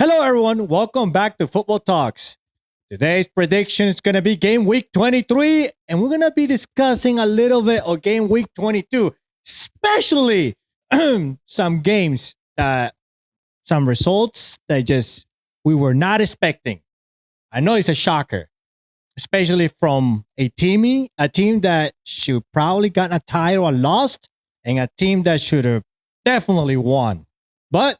Hello, everyone. Welcome back to Football Talks. Today's prediction is going to be Game Week 23, and we're going to be discussing a little bit of Game Week 22, especially some games some results that just we were not expecting. I know it's a shocker, especially from a team that should probably gotten a tie or lost, and a team that should have definitely won. But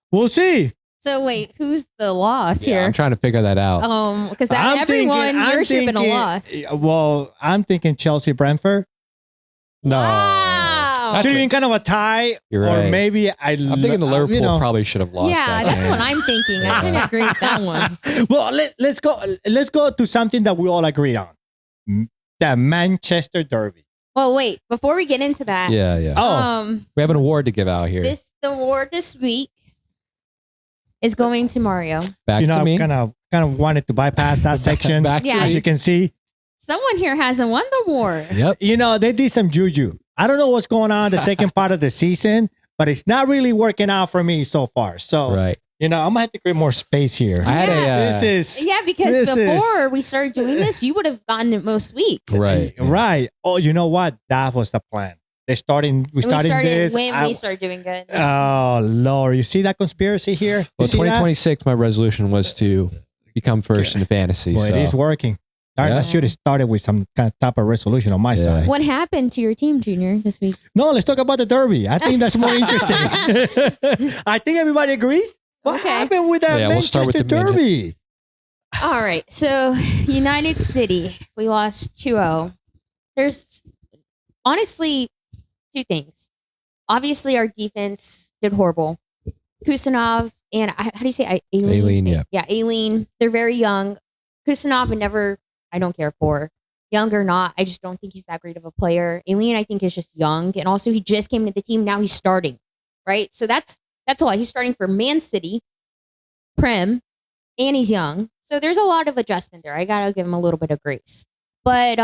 we'll see. So wait, who's the loss here? I'm trying to figure that out. Because yours should have been a loss. Well, I'm thinking Chelsea Brentford. No. Wow. Should have been kind of a tie, You're or right. maybe I'm thinking the Liverpool probably should have lost. Yeah, that that's game. what I'm thinking. I kind of agree with that one. Well, let's go to something that we all agree on. The Manchester Derby. Well, wait, before we get into that, Yeah. Oh. We have an award to give out here. the award this week is going to Mario. Back to me. kind of wanted to bypass that section. Back to Yeah. As me. you can see, Someone here hasn't won the award. Yep. they did some juju. I don't know what's going on the second part of the season, but it's not really working out for me so far. So, Right. I'm gonna have to create more space here. I had This is Yeah, because This before we started doing this, you would have gotten it most weeks. Right. right. Oh, you know what? That was the plan. We started We started this. when we started doing good. Oh Lord, you see that conspiracy here? You Well, see that? 2026, my resolution was to become first in fantasy. Well, so. it is working. I Yeah. should have started with some kind of type of resolution on my Yeah. side. What happened to your team, Junior, this week? No, let's talk about the Derby. I think that's more interesting. I think everybody agrees. What Okay. happened with that Yeah, we'll start Manchester with the Derby? All right. So, United City, we lost 2-0. There's honestly two things. Obviously, our defense did horrible. Kusanov and how do you say Aileen? Aileen, yeah. Yeah, Aileen. They're very young. Kusanov, I don't care for. Young or not, I just don't think he's that great of a player. Aileen, I think, is just young. And also, he just came into the team. Now he's starting, right? So that's a lot. He's starting for Man City, Prem, and he's young. So there's a lot of adjustment there. I got to give him a little bit of grace. But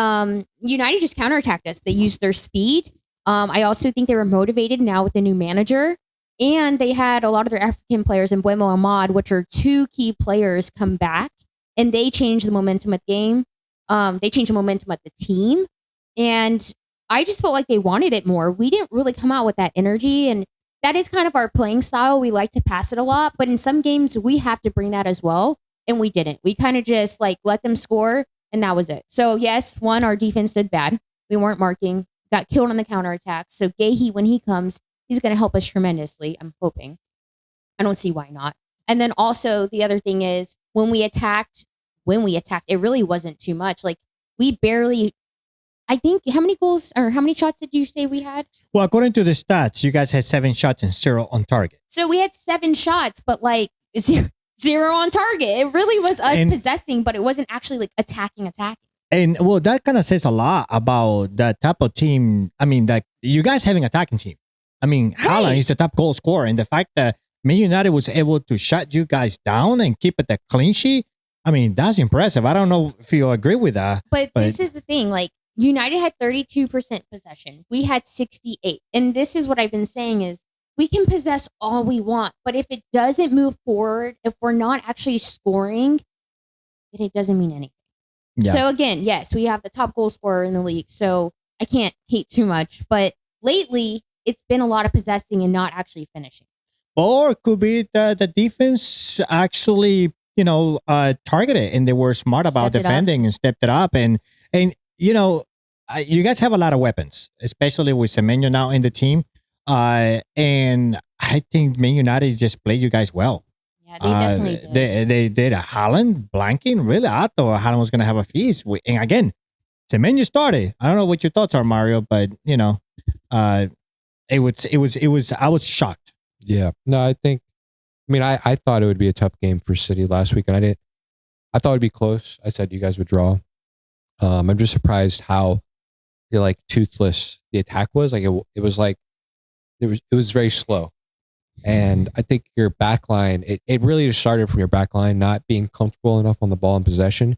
United just counterattacked us. They used their speed. I also think they were motivated now with the new manager. And they had a lot of their African players in Buemo and Ahmad, which are two key players, come back. And they changed the momentum of the game. They changed the momentum of the team. And I just felt like they wanted it more. We didn't really come out with that energy. And that is kind of our playing style. We like to pass it a lot. But in some games, we have to bring that as well. And we didn't. We kind of just let them score. And that was it. So yes, one, our defense did bad. We weren't marking. Got killed on the counterattack. So Gahey, when he comes, he's going to help us tremendously. I'm hoping. I don't see why not. And then also the other thing is when we attacked, it really wasn't too much. We barely, I think, how many goals or how many shots did you say we had? Well, according to the stats, you guys had 7 shots and 0 on target. So we had 7 shots, but zero on target. It really was us possessing, but it wasn't actually attacking. And well, that kind of says a lot about that type of team. I mean, that you guys having an attacking team. I mean, Right. Haaland is the top goal scorer, and the fact that Man United was able to shut you guys down and keep it a clean sheet. I mean, that's impressive. I don't know if you agree with that. But this is the thing, United had 32% possession. We had 68. And this is what I've been saying is we can possess all we want, but if it doesn't move forward, if we're not actually scoring, then it doesn't mean anything. Yeah. So again, yes, we have the top goal scorer in the league, so I can't hate too much. But lately, it's been a lot of possessing and not actually finishing. Or it could be that the defense actually, targeted and they were smart about Stepped it up. defending and stepped it up. And you guys have a lot of weapons, especially with Semenyo now in the team. And I think Man United just played you guys well. Yeah, they definitely did. They did a Haaland blanking. Really, I thought Haaland was going to have a feast. And again, Semenyo started. I don't know what your thoughts are, Mario, but it was. I was shocked. Yeah. No, I thought it would be a tough game for City last week, and I thought it'd be close. I said you guys would draw. I'm just surprised how toothless the attack was. It was very slow. And I think your back line, it really just started from your back line not being comfortable enough on the ball in possession,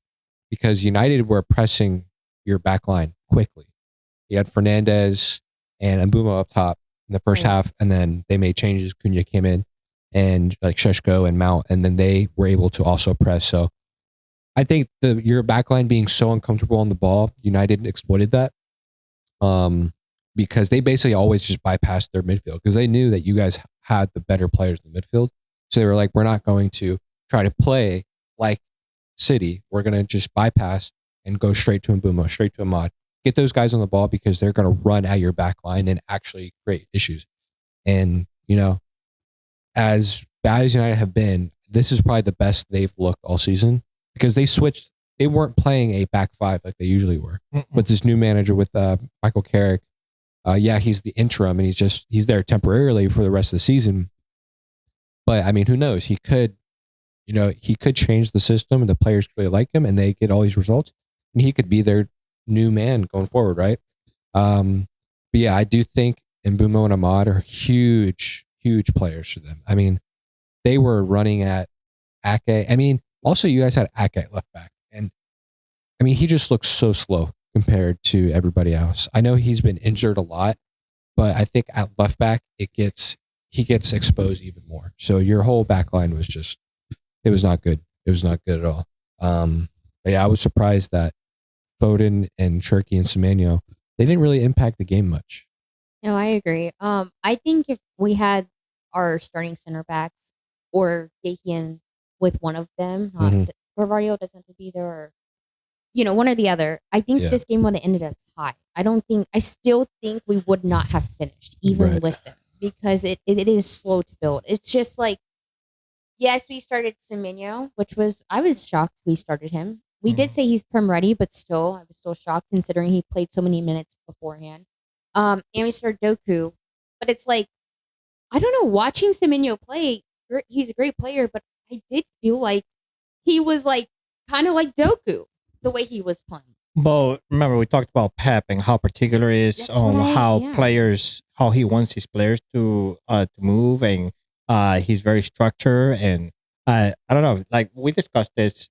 because United were pressing your back line quickly. You had Fernandez and Mbeumo up top in the first half, and then they made changes. Cunha came in. and like Sheshko and Mount, and then they were able to also press. So I think your backline being so uncomfortable on the ball, United exploited that. Because they basically always just bypassed their midfield because they knew that you guys had the better players in the midfield. So they were like, we're not going to try to play like City. We're going to just bypass and go straight to Mbumo, straight to Ahmad. Get those guys on the ball because they're going to run at your back line and actually create issues. And, as bad as United have been, this is probably the best they've looked all season because they switched. They weren't playing a back five like they usually were. But this new manager with Michael Carrick, he's the interim and he's there temporarily for the rest of the season. But I mean, who knows? He could change the system and the players really like him and they get all these results and he could be their new man going forward, right? But yeah, I do think Mbumo and Ahmad are huge players for them. I mean, they were running at Ake. I mean, also you guys had Ake at left back. And I mean, he just looks so slow compared to everybody else. I know he's been injured a lot, but I think at left back, he gets exposed even more. So your whole back line was it was not good. It was not good at all. But yeah, I was surprised that Foden and Cherky and Semenyo, they didn't really impact the game much. No, I agree. I think if we had our starting center backs or Gakian with one of them, Carvalho doesn't have to be there, or one or the other. I think this game would have ended a tie. I still think we would not have finished even with them because it is slow to build. It's just like, yes, we started Semenyo, I was shocked we started him. We did say he's Prem ready, but still, I was still shocked considering he played so many minutes beforehand. And we started Doku, but it's like, I don't know, watching Semenyo play, he's a great player, but I did feel like he was like kind of like Doku the way he was playing. But remember, we talked about Pep and how particular he is on how he wants his players to move, and he's very structured. And I don't know, like we discussed this,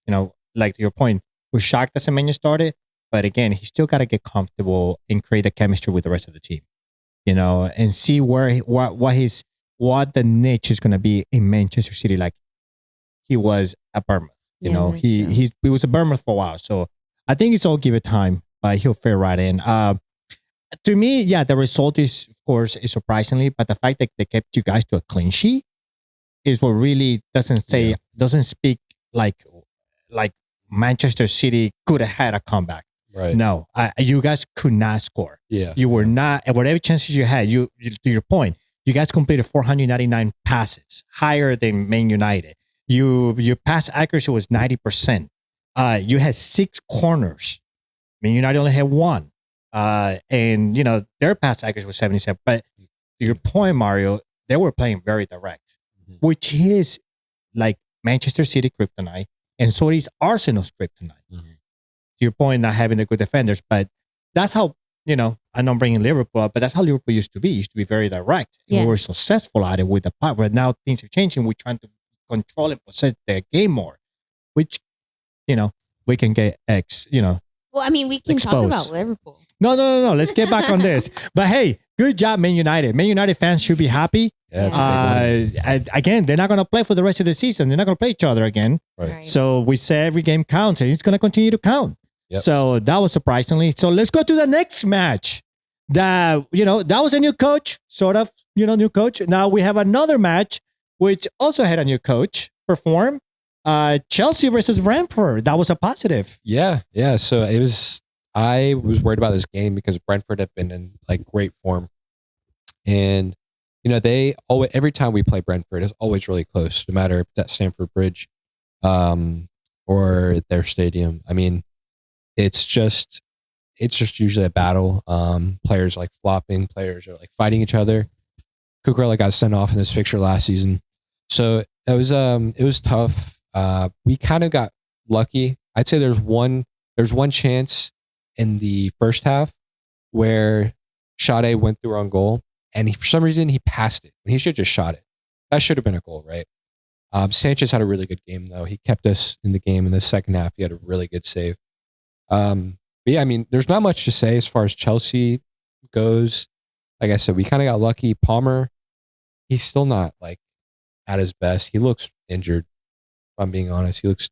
like to your point, we're shocked that Semenyo started, but again, he still got to get comfortable and create a chemistry with the rest of the team, and see what the niche is going to be in Manchester City, like he was at Bournemouth. He was at Bournemouth for a while, so I think it's all give it time, but he'll fit right in. To me, yeah, the result is, of course, is surprisingly, but the fact that they kept you guys to a clean sheet is what really doesn't speak like Manchester City could have had a comeback. Right. No, you guys could not score. Yeah. You were not, and whatever chances you had, you to your point, you guys completed 499 passes, higher than Man United. Your pass accuracy was 90%. You had 6 corners. Man United only had 1. And their pass accuracy was 77. But to your point, Mario, they were playing very direct, which is like Manchester City kryptonite, and so is Arsenal's kryptonite. To your point, not having the good defenders, but that's how, I know I'm bringing Liverpool up, but that's how Liverpool used to be. It used to be very direct. And we were successful at it with the part where now things are changing. We're trying to control and possess the game more, which, we can get Well, I mean, we can exposed. talk about Liverpool. No. Let's get back on this. But hey, good job, Man United. Man United fans should be happy. Again, they're not going to play for the rest of the season. They're not going to play each other again. Right. So we say every game counts, and it's going to continue to count. Yep. So that was surprisingly. So let's go to the next match. That was a new coach, sort of, new coach. Now we have another match, which also had a new coach perform. Chelsea versus Brentford. That was a positive. Yeah. So I was worried about this game because Brentford have been in like great form, and they always, every time we play Brentford, it's always really close, no matter if that's Stamford Bridge, or their stadium. I mean, it's just usually a battle. Players like flopping, players are like fighting each other. Cucurella got sent off in this fixture last season, so it was tough. We kind of got lucky. I'd say there's one chance in the first half where Sade went through on goal, and for some reason he passed it when he should have just shot it. That should have been a goal, right? Sanchez had a really good game though. He kept us in the game in the second half. He had a really good save. But yeah, I mean, there's not much to say as far as Chelsea goes. Like I said, we kind of got lucky. Palmer, he's still not like at his best. He looks injured. If I'm being honest, he looks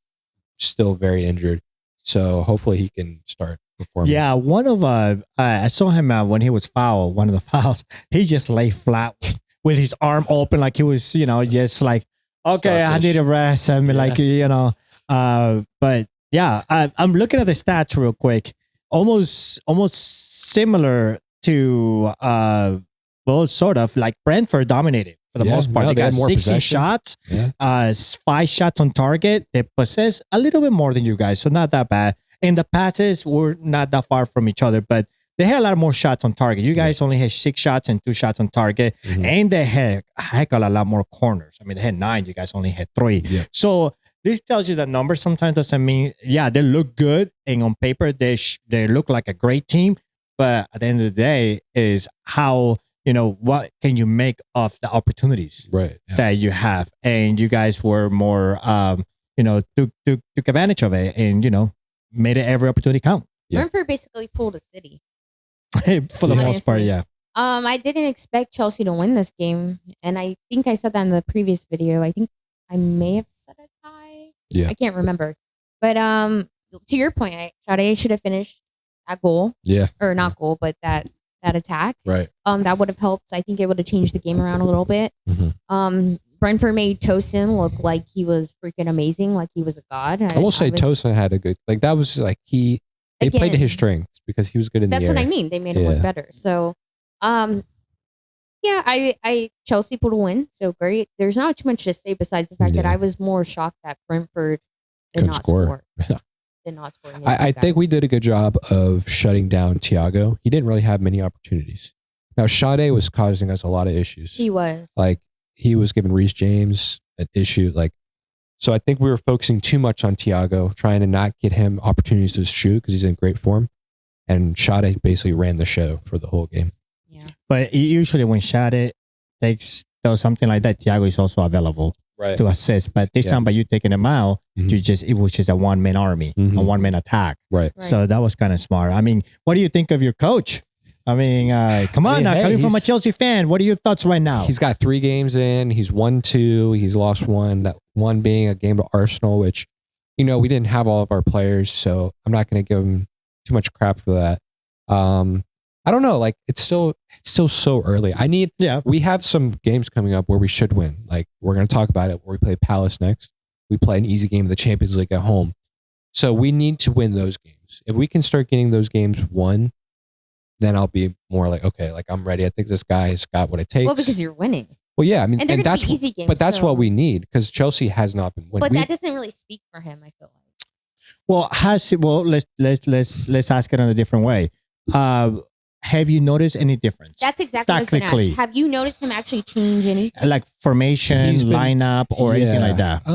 still very injured. So hopefully he can start performing. Yeah, one of I saw him when he was fouled. One of the fouls, he just lay flat with his arm open, like he was, just like, okay, I need a rest. I mean, but yeah, I'm looking at the stats real quick. Almost similar to well, sort of like Brentford dominated for the most part. No, they got had more 16 possession. shots, Yeah. 5 shots on target. They possess a little bit more than you guys, so not that bad. And the passes were not that far from each other, but they had a lot more shots on target. You guys only had 6 shots and 2 shots on target, and they had a heck of a lot more corners. I mean, they had 9. You guys only had 3. Yeah. So this tells you that numbers sometimes doesn't mean, yeah, they look good, and on paper they look like a great team, but at the end of the day is how, what can you make of the opportunities that you have, and you guys were more, took advantage of it, and made it every opportunity count. Yeah. Brentford basically pulled a city. For the most part, yeah. I didn't expect Chelsea to win this game, and I think I said that in the previous video. I think I may have said a tie. Yeah. I can't remember. But to your point, Sade should have finished that goal. Yeah. Or not goal, but that attack. Right. That would have helped. I think it would have changed the game around a little bit. Brentford made Tosin look like he was freaking amazing, like he was a god. I will say Tosin had a good, that was like they played to his strengths because he was good in the air. That's what I mean. They made him look better. So, yeah, I Chelsea pulled a win. So great. There's not too much to say besides the fact that I was more shocked that Brentford did not score. Did not score. I think we did a good job of shutting down Thiago. He didn't really have many opportunities. Now, Sade was causing us a lot of issues. He was. Like, he was giving Reece James an issue. So I think we were focusing too much on Thiago, trying to not get him opportunities to shoot because he's in great form. And Sade basically ran the show for the whole game. Yeah. But usually when Sade does something like that, Thiago is also available to assist. But this time by you taking him out, it was just a one-man army, a one-man attack. Right. So that was kind of smart. I mean, what do you think of your coach? I mean, come on now, coming from a Chelsea fan, what are your thoughts right now? He's got 3 games in. He's won 2. He's lost 1. That one being a game to Arsenal, which, we didn't have all of our players, so I'm not going to give him too much crap for that. I don't know. Like, it's still so early. We have some games coming up where we should win. Like, we're going to talk about it where we play Palace next. We play an easy game of the Champions League at home. So we need to win those games. If we can start getting those games won, then I'll be more like, okay, like I'm ready. I think this guy's got what it takes. Well, because you're winning. Well, yeah, I mean, and that's easy games. But that's what we need because Chelsea has not been winning. But that doesn't really speak for him, I feel like. Well, let's ask it in a different way. Have you noticed any difference? That's exactly what I was going to ask. Have you noticed him actually change anything? Like formation, lineup, or anything like that?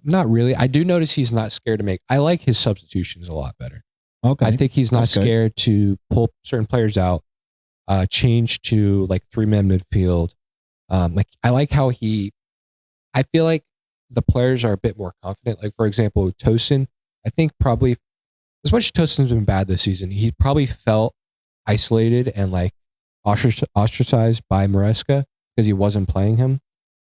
Not really. I do notice he's not scared to make. I like his substitutions a lot better. Okay. I think he's not scared to pull certain players out, change to like 3-man midfield. I like how I feel like the players are a bit more confident. Like, for example, Tosin, I think probably as much as Tosin's been bad this season, he probably felt isolated and like ostracized by Maresca because he wasn't playing him.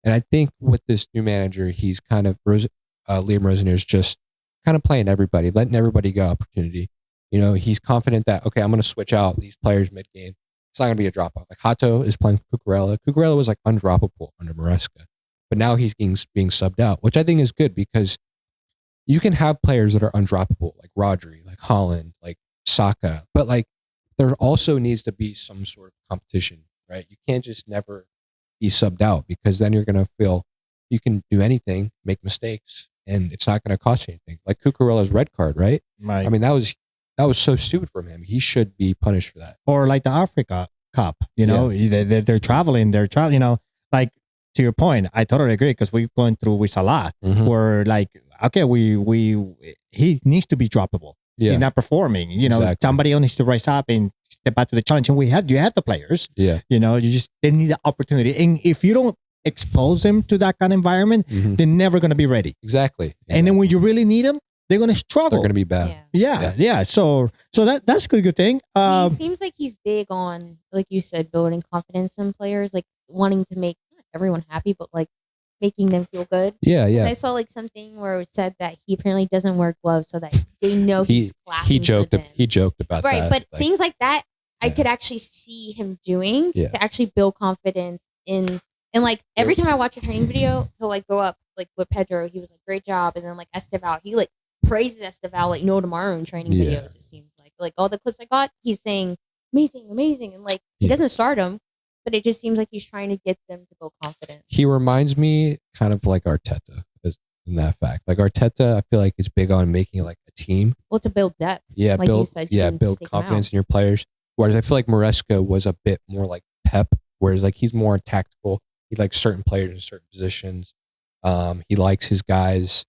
And I think with this new manager, he's kind of, Liam Rosenier's just kind of playing everybody, letting everybody get opportunity. He's confident that, okay, I'm going to switch out these players mid-game. It's not going to be a drop-off. Like Hato is playing for Cucurella. Cucurella was like undroppable under Maresca. But now he's being subbed out, which I think is good because you can have players that are undroppable, like Rodri, like Holland, like Saka. But like there also needs to be some sort of competition, right? You can't just never be subbed out because then you're going to feel you can do anything, make mistakes, and it's not going to cost you anything. Like Cucurella's red card, right? Right. I mean, that was so stupid from him. He should be punished for that. Or like the Africa Cup, they're traveling, like to your point, I totally agree because we're going through with Salah, where like, okay, he needs to be droppable. Yeah. He's not performing. Exactly. Somebody else needs to rise up and step back to the challenge. And you have the players. Yeah. They need the opportunity. And if you don't expose them to that kind of environment, they're never going to be ready. Exactly. And then when you really need them, they're going to struggle. They're going to be bad. Yeah. So that's a good thing. He seems like he's big on, like you said, building confidence in players, like wanting to make not everyone happy, but like making them feel good. Yeah, 'Cause yeah. I saw like something where it said that he apparently doesn't wear gloves so that they know he's clapping He joked. for them. He joked about Right, that. but like, things like that I Yeah. could actually see him doing Yeah. to actually build confidence in. And like every time I watch a training video, he'll like go up like with Pedro. He was like, "Great job," and then like Esteval, he like praises Esteval like no tomorrow in training Yeah. videos. It seems like all the clips I got, he's saying amazing, amazing, and like he Yeah. doesn't start them, but it just seems like he's trying to get them to build confidence. he reminds me kind of like Arteta in that fact. Like Arteta, I feel like is big on making like a team. Well, to build depth. Yeah, like build you said, you can build stick 'em confidence out. in your players. Whereas I feel like Maresca was a bit more like Pep, whereas like he's more tactical. He likes certain players in certain positions. He likes his guys,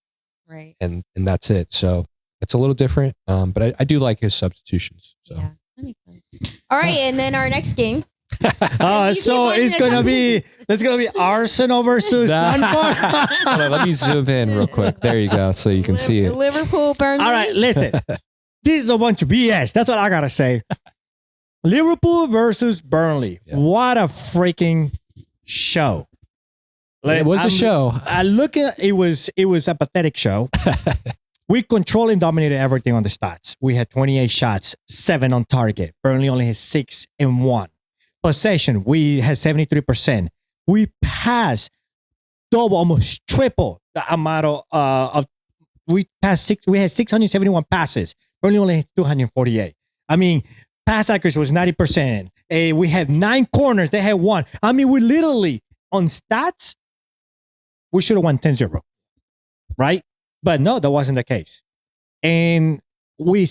Right. and that's it. So it's a little different. But I do like his substitutions. So Yeah. That makes sense. All right, and then our next game. So keep it's gonna be Arsenal versus Nah. Nantwort. Hold on, let me zoom in real quick. There you go, so you can see it. Liverpool, Burnley. All right, listen. This is a bunch of BS. That's what I gotta say. Liverpool versus Burnley. Yeah. What a freaking show! It was a show. I look at it was a pathetic show. We controlled and dominated everything on the stats. We had 28 shots, 7 on target. Burnley only has 6 and 1. Possession, we had 73%. We passed double, almost triple the amount of we passed 6. We had 671 passes. Burnley only had 248. I mean, pass accuracy was 90%. We had 9 corners. They had 1. I mean, we literally on stats, we should have won 10-0, right? But no, that wasn't the case. And we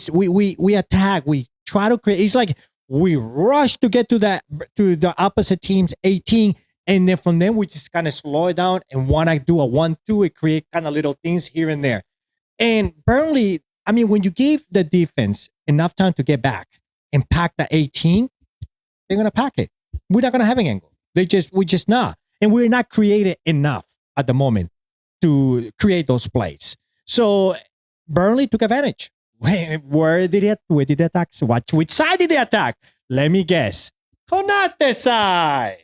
attack. We try to create. It's like we rush to get to the opposite team's 18, and then from there we just kind of slow it down and want to do a 1-2 and create kind of little things here and there. And Burnley, I mean, when you give the defense enough time to get back and pack the 18, they're gonna pack it. We're not gonna have an angle. We're just not, and we're not created enough at the moment to create those plays. So Burnley took advantage. Where did they attack? Which side did they attack? Let me guess. Konate side.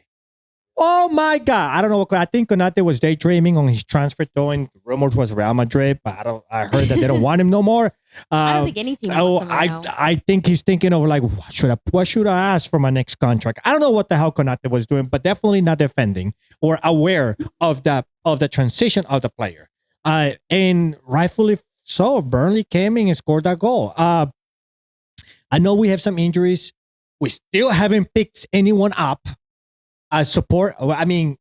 Oh my God. I don't know. I think Konate was daydreaming on his transfer throwing. Rumors was Real Madrid, but I heard that they don't want him no more. I don't think any team wants him right now. I think he's thinking of like, what should I ask for my next contract? I don't know what the hell Konate was doing, but definitely not defending or aware of the transition of the player. And rightfully so, Burnley came in and scored that goal. I know we have some injuries. We still haven't picked anyone up as support. I mean,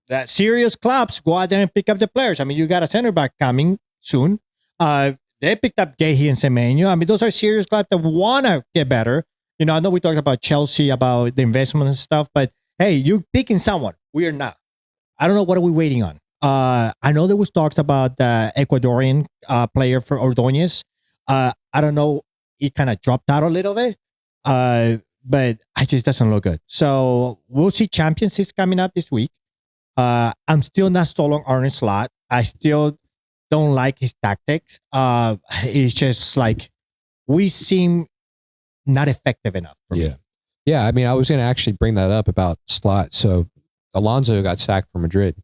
that serious clubs go out there and pick up the players. I mean, you got a center back coming soon. They picked up Gehi and Semenyo. I mean, those are serious clubs that want to get better. You know, I know we talked about Chelsea, about the investment and stuff, but hey, you're picking someone. We are not. I don't know. What are we waiting on? I know there was talks about the Ecuadorian player for Ordóñez. I don't know. He kind of dropped out a little bit. But it just doesn't look good. So we'll see Champions League coming up this week. I'm still not sold on Arne Slot. I still don't like his tactics. It's just like we seem not effective enough for me. Yeah. I mean, I was going to actually bring that up about Slot. So Alonso got sacked for Madrid.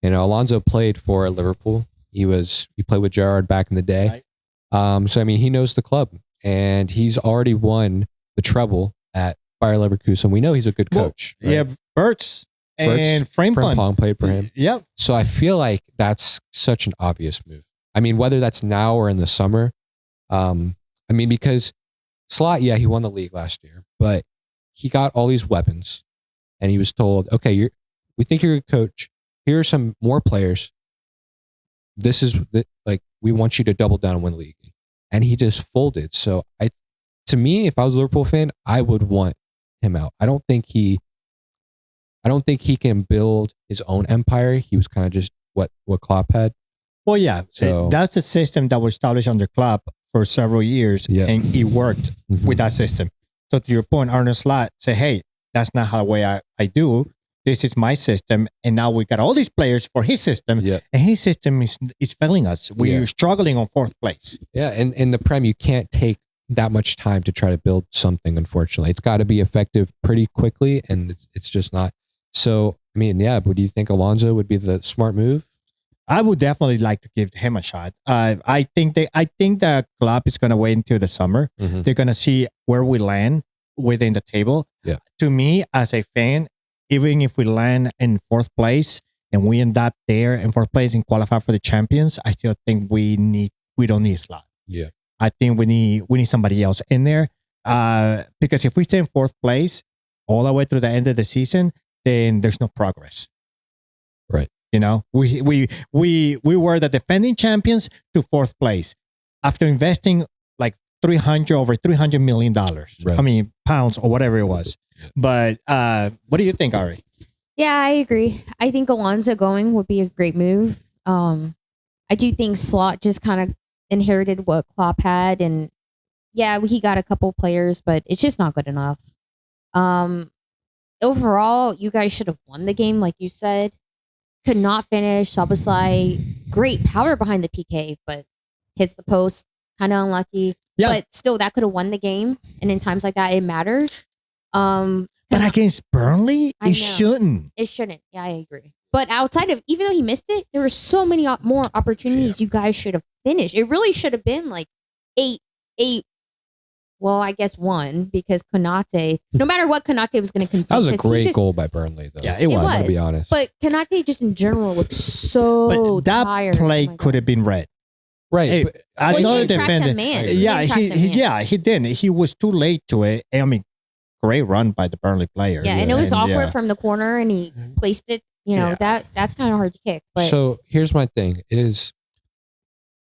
You know, Alonso played for Liverpool. He played with Gerrard back in the day. Right. So I mean, he knows the club, and he's already won the treble at Bayer Leverkusen. We know he's a good coach. Right? Yeah, Bertz and Frimpong played for him. Yep. So I feel like that's such an obvious move. I mean, whether that's now or in the summer. I mean, because Slot, yeah, he won the league last year, but he got all these weapons, and he was told, "Okay, we think you're a good coach. Here are some more players. This is like we want you to double down and win the league." And he just folded. So to me, if I was a Liverpool fan, I would want him out. I don't think he can build his own empire. He was kind of just what Klopp had. Well, yeah. So that's the system that was established under Klopp for several years, and it worked with that system. So to your point, Arne Slot said, "Hey, that's not how the way I do. This is my system, and now we got all these players for his system, and his system is failing us. We're struggling on 4th place." Yeah, and in the Prem, you can't take that much time to try to build something. Unfortunately, it's got to be effective pretty quickly, and it's just not. So I mean, yeah, but do you think Alonso would be the smart move? I would definitely like to give him a shot. I think the club is going to wait until the summer. Mhm. They're going to see where we land within the table. Yeah. To me, as a fan, even if we land in fourth place and we end up there in fourth place and qualify for the champions, I still think we don't need a slot. Yeah. I think we need somebody else in there. Because if we stay in fourth place all the way through the end of the season, then there's no progress. Right. You know, we were the defending champions to fourth place after investing like over $300 million. Right. I mean, pounds or whatever it was. But what do you think, Ari? Yeah, I agree. I think Alonso going would be a great move. I do think Slot just kind of inherited what Klopp had, and yeah, he got a couple players, but it's just not good enough. Overall, you guys should have won the game, like you said. Could not finish. Szoboszlai, great power behind the PK, but hits the post. Kind of unlucky. Yeah. But still, that could have won the game. And in times like that, it matters. But against Burnley, I know. it shouldn't. It shouldn't. Yeah, I agree. But outside of, even though he missed it, there were so many more opportunities you guys should have finished. It really should have been like 8. Well, I guess 1, because Konate, no matter what Konate was going to concede. That was a great goal by Burnley, though. Yeah, it was. To be honest. But Konate just in general looked so But that tired. play Oh my could God. have been red. Right. Hey, but- Well, he another didn't track the defender. man. Yeah, didn't track the man. he didn't. He was too late to it. I mean, great run by the Burnley player. Yeah, and it was awkward yeah. from the corner, and he placed it. You know, that's kind of hard to kick. But so here's my thing: is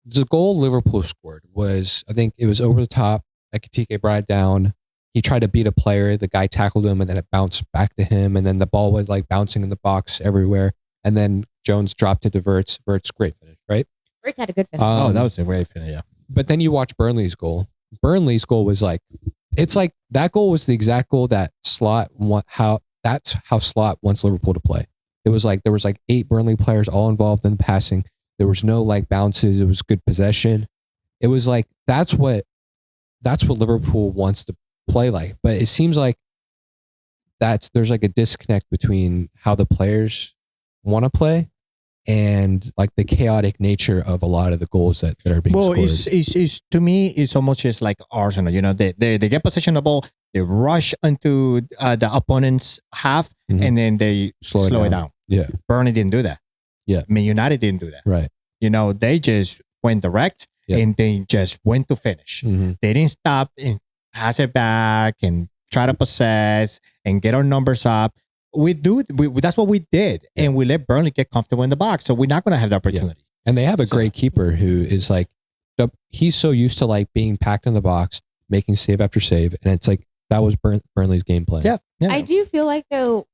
the goal Liverpool scored was, I think it was over the top. Ekitike brought it down. He tried to beat a player. The guy tackled him, and then it bounced back to him, and then the ball was like bouncing in the box everywhere. And then Jones dropped it to Verts. Verts, great finish, right? Verts had a good finish. That was a great finish. Yeah. But then you watch Burnley's goal. Burnley's goal was like, it's like that goal was the exact goal that that's how Slot wants Liverpool to play. It was like there was like 8 Burnley players all involved in the passing. There was no like bounces. It was good possession. It was like that's what Liverpool wants to play like. But it seems like there's like a disconnect between how the players want to play and like the chaotic nature of a lot of the goals that are being scored. It's to me, it's almost just like Arsenal. You know, they get possession of the ball, they rush into the opponent's half, Mhm. and then they slow it down. Yeah. Burnley didn't do that. Yeah. I mean, United didn't do that. Right. You know, they just went direct and they just went to finish. Mhm. They didn't stop and pass it back and try to possess and get our numbers up. That's what we did, and we let Burnley get comfortable in the box. So we're not going to have the opportunity. And they have a great keeper who is like, he's so used to like being packed in the box, making save after save. And it's like, that was Burnley's game plan. Yeah. I do feel like though,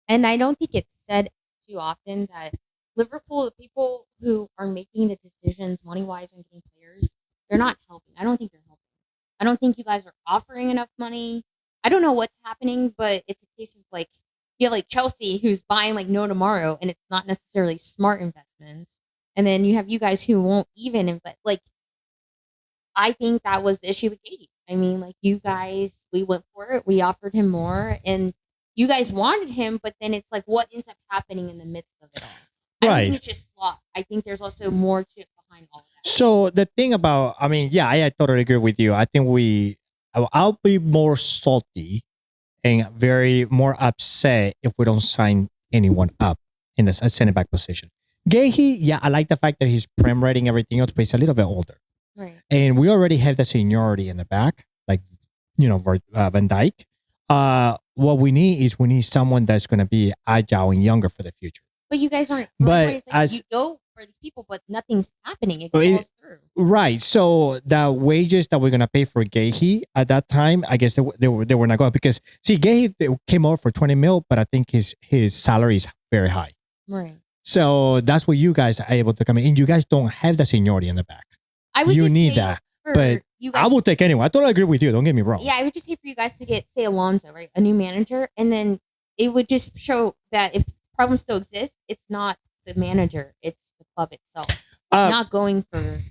and I don't think it's said too often, that Liverpool, the people who are making the decisions money wise and getting players, they're not helping. I don't think they're helping. I don't think you guys are offering enough money. I don't know what's happening, but it's a case of like, you have like Chelsea who's buying like no tomorrow, and it's not necessarily smart investments. And then you have you guys who won't even invest. Like, I think that was the issue with Katie. I mean, like, you guys, we went for it. We offered him more, and you guys wanted him, but then it's like, what ends up happening in the midst of it all? I don't think it's just slot. I think there's also more to it behind all of that. So the thing about, I mean, yeah, I totally agree with you. I think I'll be more salty and very more upset if we don't sign anyone up in the center back position. Gahey, yeah, I like the fact that he's prem rating everything else, but he's a little bit older. Right. And we already have the seniority in the back, like, you know, Van Dijk. What we need someone that's going to be agile and younger for the future. But you guys aren't. But you go for these people, but nothing's happening. It But it- falls through. Right. So the wages that we're gonna pay for Gahey at that time, I guess they were not going, because see, Gahey came over for 20 mil, but I think his salary is very high. Right. So that's where you guys are able to come in, and you guys don't have the seniority in the back. I would You just need hate that, for but you guys. I will take anyone. I totally agree with you. Don't get me wrong. Yeah, I would just hate for you guys to get, say, Alonso, right, a new manager, and then it would just show that if problems still exist, it's not the manager, it's the club itself. Not going for,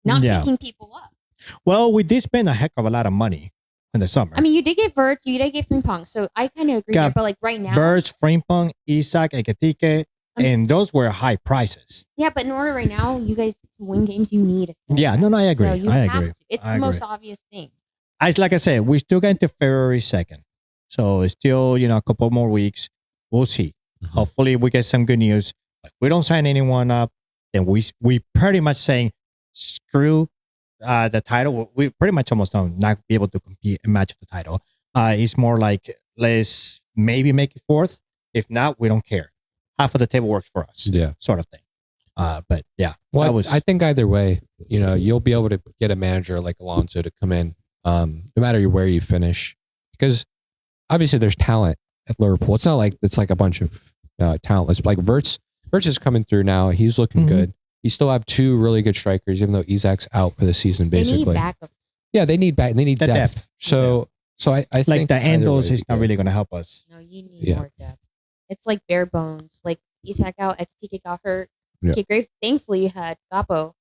not yeah. picking people up. Well, we did spend a heck of a lot of money in the summer. I mean, you did get Vert, you did get Frimpong, so I kind of agree Got there. But like right now, Birds, Frimpong, Isak, Ekatike, and those were high prices. yeah. But in order right now, you guys to win games, you need. Yeah, no, I agree. So you I have agree. to. It's I the most agree. obvious thing. Like I said, we still get into February 2nd. So it's still, a couple more weeks. We'll see. Mhm. Hopefully we get some good news. Like we don't sign anyone up, then we pretty much saying screw the title. We pretty much almost don't not be able to compete and match the title. It's more like let's maybe make it fourth. If not, we don't care. Half of the table works for us. Yeah. Sort of thing. But yeah, Well, that was I think either way, you'll be able to get a manager like Alonso to come in, no matter where you finish, because obviously there's talent at Liverpool. It's not like it's like a bunch of talentless. Like Verts is coming through now. He's looking Mhm. good. You still have two really good strikers, even though Isak's out for the season. Basically, They need backup. yeah, they need back. They need The depth. depth. So I like think the either Andos way is you not go. really going to help us. No, you need Yeah. more depth. It's like bare bones. Like Isak out, Ekitike got hurt. Yeah. Okay, great. Thankfully, you had Gapo.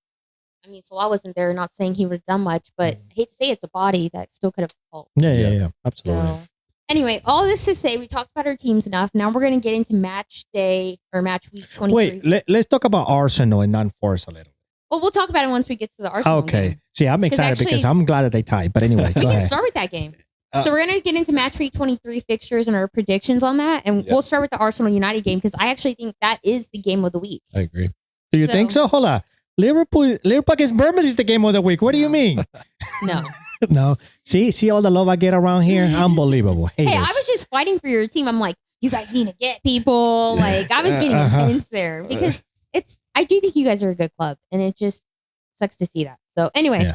I mean, Salah wasn't there. Not saying he would have done much, but I hate to say it's a body that still could have helped. Yeah, absolutely. So, anyway, all this to say, we talked about our teams enough. Now we're going to get into match day or match week 23. Wait, let's talk about Arsenal and non-force a little. Well, we'll talk about it once we get to the Arsenal Okay. game. See, I'm excited because I'm glad that they tied. But anyway, We go can ahead. start with that game. Uh, So we're going to get into match week 23 fixtures and our predictions on that. And Yeah. we'll start with the Arsenal United game because I actually think that is the game of the week. I agree. Do you think so? Hold on. Liverpool against Bournemouth is the game of the week. What do you No. mean? No. No. See all the love I get around here? Unbelievable. Hey, I Haters. was just fighting for your team. I'm like, you guys need to get people. Like, I was getting intense there because I do think you guys are a good club and it just sucks to see that. So, anyway, Yeah.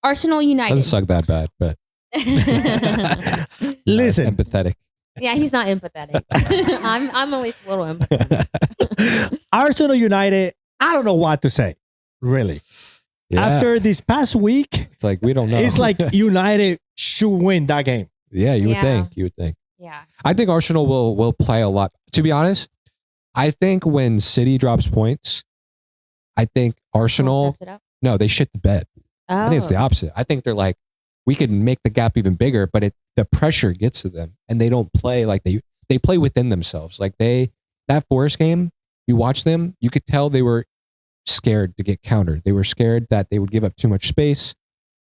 Arsenal United. Doesn't suck that bad, but Listen. empathetic. Yeah, he's not empathetic. I'm at least a little empathetic. Arsenal United, I don't know what to say, really. Yeah. After this past week, It's like we don't know. it's like United should win that game. yeah, you would Yeah. think. You would think. Yeah. I think Arsenal will play a lot. To be honest, I think when City drops points, I think Arsenal Steps it up. no, they shit the bed. I think it's the Oh. opposite. I think they're like, we can make the gap even bigger, but the pressure gets to them and they don't play like they play within themselves. Like that Forest game, you watch them, you could tell they were scared to get countered. They were scared that they would give up too much space.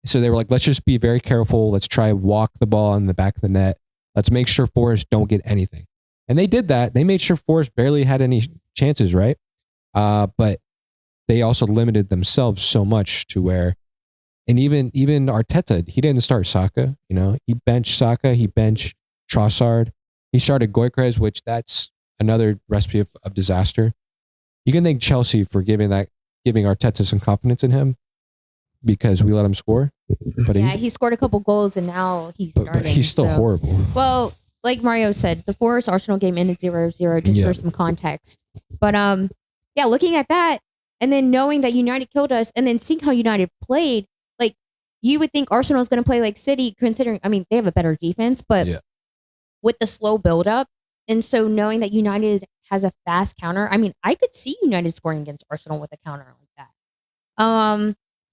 So they were like, let's just be very careful. Let's try and walk the ball in the back of the net. Let's make sure Forest don't get anything. And they did that. They made sure Forest barely had any chances, right? But they also limited themselves so much to where, and even Arteta, he didn't start Saka. He benched Saka. He benched Trossard. He started Gyökeres, which that's another recipe of disaster. You can thank Chelsea for giving Arteta some confidence in him because we let him score. But Yeah, he scored a couple goals and now he's but starting. he's still so- horrible. Well, like Mario said, the Forest Arsenal game ended 0-0 just Yeah. for some context. But yeah, looking at that and then knowing that United killed us and then seeing how United played, like you would think Arsenal is going to play like City, considering they have a better defense, but Yeah. with the slow build up. And so knowing that United has a fast counter, I could see United scoring against Arsenal with a counter like that.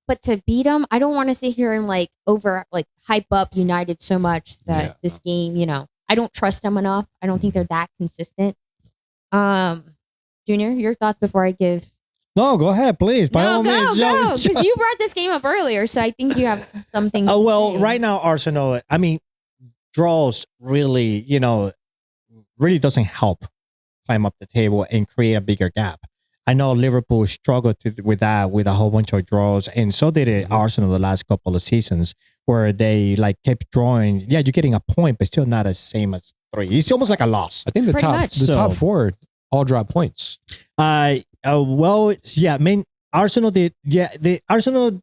But to beat them, I don't want to sit here and hype up United so much that Yeah. this game, I don't trust them enough. I don't think they're that consistent. Junior, your thoughts before I give. No, go ahead, please. By all means. Go, because you brought this game up earlier, so I think you have something. Oh, to well, say. right now, Arsenal, draws really, really doesn't help climb up the table and create a bigger gap. I know Liverpool struggled with that with a whole bunch of draws, and so did Arsenal the last couple of seasons, where they kept drawing. Yeah, you're getting a point, but still not as same as 3. It's almost like a loss. I think the Pretty top much. top 4 all drop points. Arsenal did. Yeah, Arsenal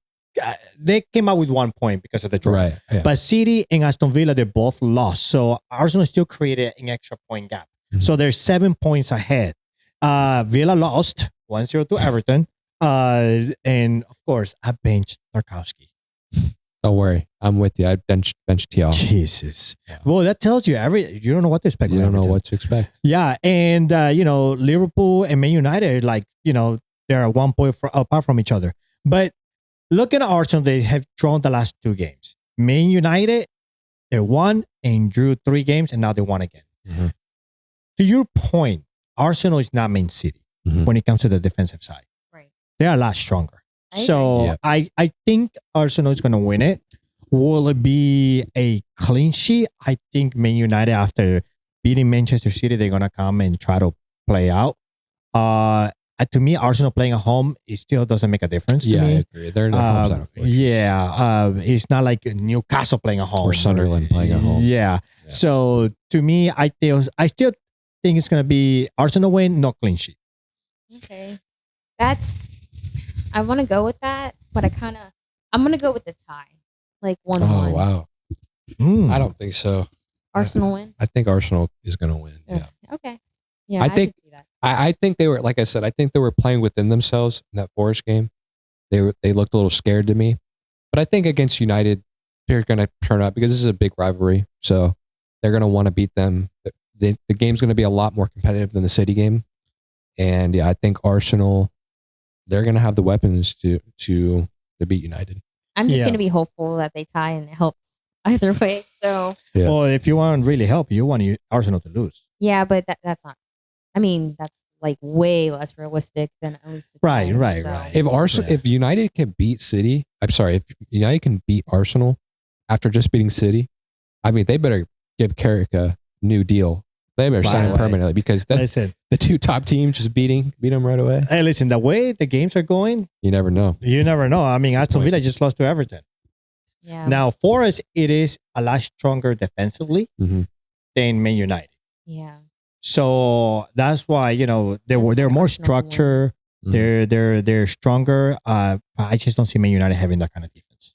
they came out with 1 point because of the draw. Right. Yeah. But City and Aston Villa, they both lost. So Arsenal still created an extra point gap. Mhm. So they're 7 points ahead. Villa lost 1-0 to Everton. And of course, I benched Tarkowski. Don't worry. I'm with you. I bench Thiago. Jesus. Yeah. Well, that tells you you don't know what to expect. You with don't know Everton. what to expect. Yeah. And, Liverpool and Man United, they're 1 point apart from each other. But looking at Arsenal, they have drawn the last 2 games. Man United, They won and drew 3 games, and now they won again. Mhm. To your point, Arsenal is not Man City Mhm. when it comes to the defensive side. Right. They're a lot stronger. I So agree. I think Arsenal is going to win it. Will it be a clean sheet? I think Man United, after beating Manchester City, they're going to come and try to play out. To me, Arsenal playing at home, it still doesn't make a difference to Yeah, I me. agree. They're the home side of fortress. It's not like Newcastle playing at home Or Sunderland playing at home. Yeah. Yeah. So to me, I still think it's going to be Arsenal win, no clean sheet. Okay. I want to go with that, but I'm going to go with the tie. Like 1-1. Oh, wow. Mm. I don't think so. Arsenal win? I think Arsenal is going to win. Yeah. Okay. Yeah, I could think- see that. I think they were, like I said, I think they were playing within themselves in that Forest game. They looked a little scared to me. But I think against United, they're going to turn up because this is a big rivalry. So they're going to want to beat them. The game's going to be a lot more competitive than the City game. And yeah, I think Arsenal, they're going to have the weapons to beat United. I'm just Yeah. going to be hopeful that they tie and it helps either way. So, Yeah. Well, if you want to really help, you want Arsenal to lose. yeah, but that's not, I mean, that's like way less realistic than at least a tie. Right. If United can beat City, I'm sorry, if United can beat Arsenal after just beating City, I mean, they better give Carrick a new deal. They better sign him Right. permanently because Listen, the 2 top teams just beat him right away. hey, listen, the way the games are going, You never know. you never know. I mean, Aston Villa just lost to Everton. Yeah. Now, for us, it is a lot stronger defensively Mhm. than Man United. Yeah. So that's why they're That's why more Arsenal structured. Mhm. They're stronger. I just don't see Man United having that kind of defense.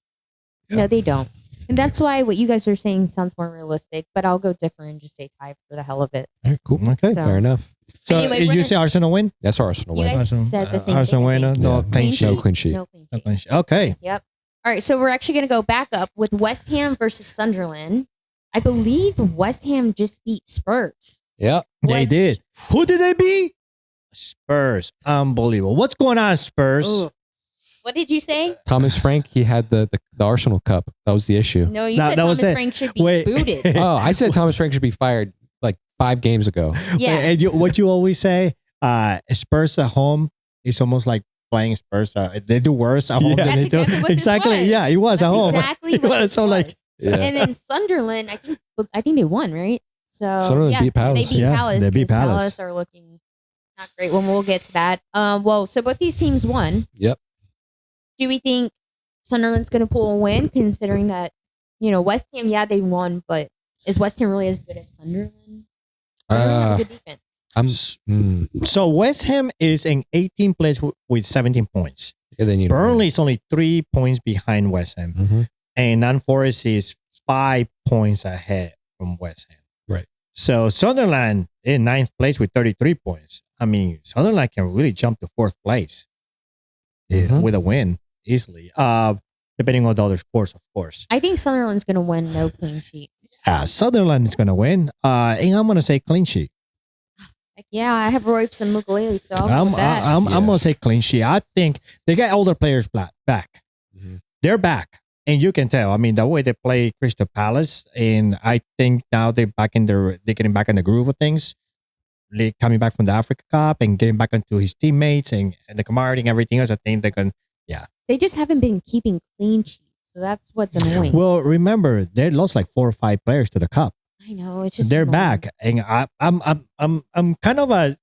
No, they don't. And that's why what you guys are saying sounds more realistic, but I'll go different and just say tie for the hell of it. All right, cool. Okay. So- Fair enough. So Anyway, you we're gonna- say Arsenal win? That's Arsenal You win. guys Arsenal- said the same Arsenal thing. I win, think. no Yeah. clean Clean sheet. No clean sheet. No clean No sheet. clean sheet. Okay. Yep. All right, so we're actually going to go back up with West Ham versus Sunderland. I believe West Ham just beat Spurs. Yep. They Which- did. Who did they beat? Spurs. Unbelievable. What's going on, Spurs? Ooh. What did you say? Thomas Frank, he had the Arsenal Cup. That was the issue. No, you That- said that was Thomas it. Frank should be Wait. booted. Oh, I said Thomas Frank should be fired like 5 games ago. Yeah. And what you always say, Spurs at home is almost like playing Spurs. They do worse at home Yeah. than That's they do. exactly what this Exactly. was. Yeah, it was That's at home. exactly It what was. this So, like, was. Yeah. And then Sunderland, I think they won, right? So Sunderland beat Palace. They beat Yeah, Palace. they beat 'cause Palace. are looking not great. Well, we'll get to that. So both these teams won. Yep. Do we think Sunderland's going to pull a win, considering that West Ham? Yeah, they won, but is West Ham really as good as Sunderland? Sunderland have a good defense. So West Ham is in 18th place with 17 points. And then Burnley is only 3 points behind West Ham. Mhm. And Non-Forest is 5 points ahead from West Ham. Right. So Sunderland in 9th place with 33 points. I mean, Sunderland can really jump to 4th place with a win easily. Depending on the other scores, of course. I think Sunderland's going to win, no clean sheet. Yeah, Sunderland is going to win. And I'm going to say clean sheet. Like, yeah, I have Royce and Mukulele, so I'll go with that. I'm Yeah. going to say clean sheet. I think they got older players back. Mhm. They're back. And you can tell. I mean, the way they play Crystal Palace, and I think now they're getting back in the groove of things. Coming back from the Africa Cup and getting back into his teammates and the camaraderie and everything else. I think they can. They just haven't been keeping clean sheets, so that's what's annoying. Well, remember they lost like 4 or 5 players to the cup. I know it's just They're annoying. back, and I'm kind of a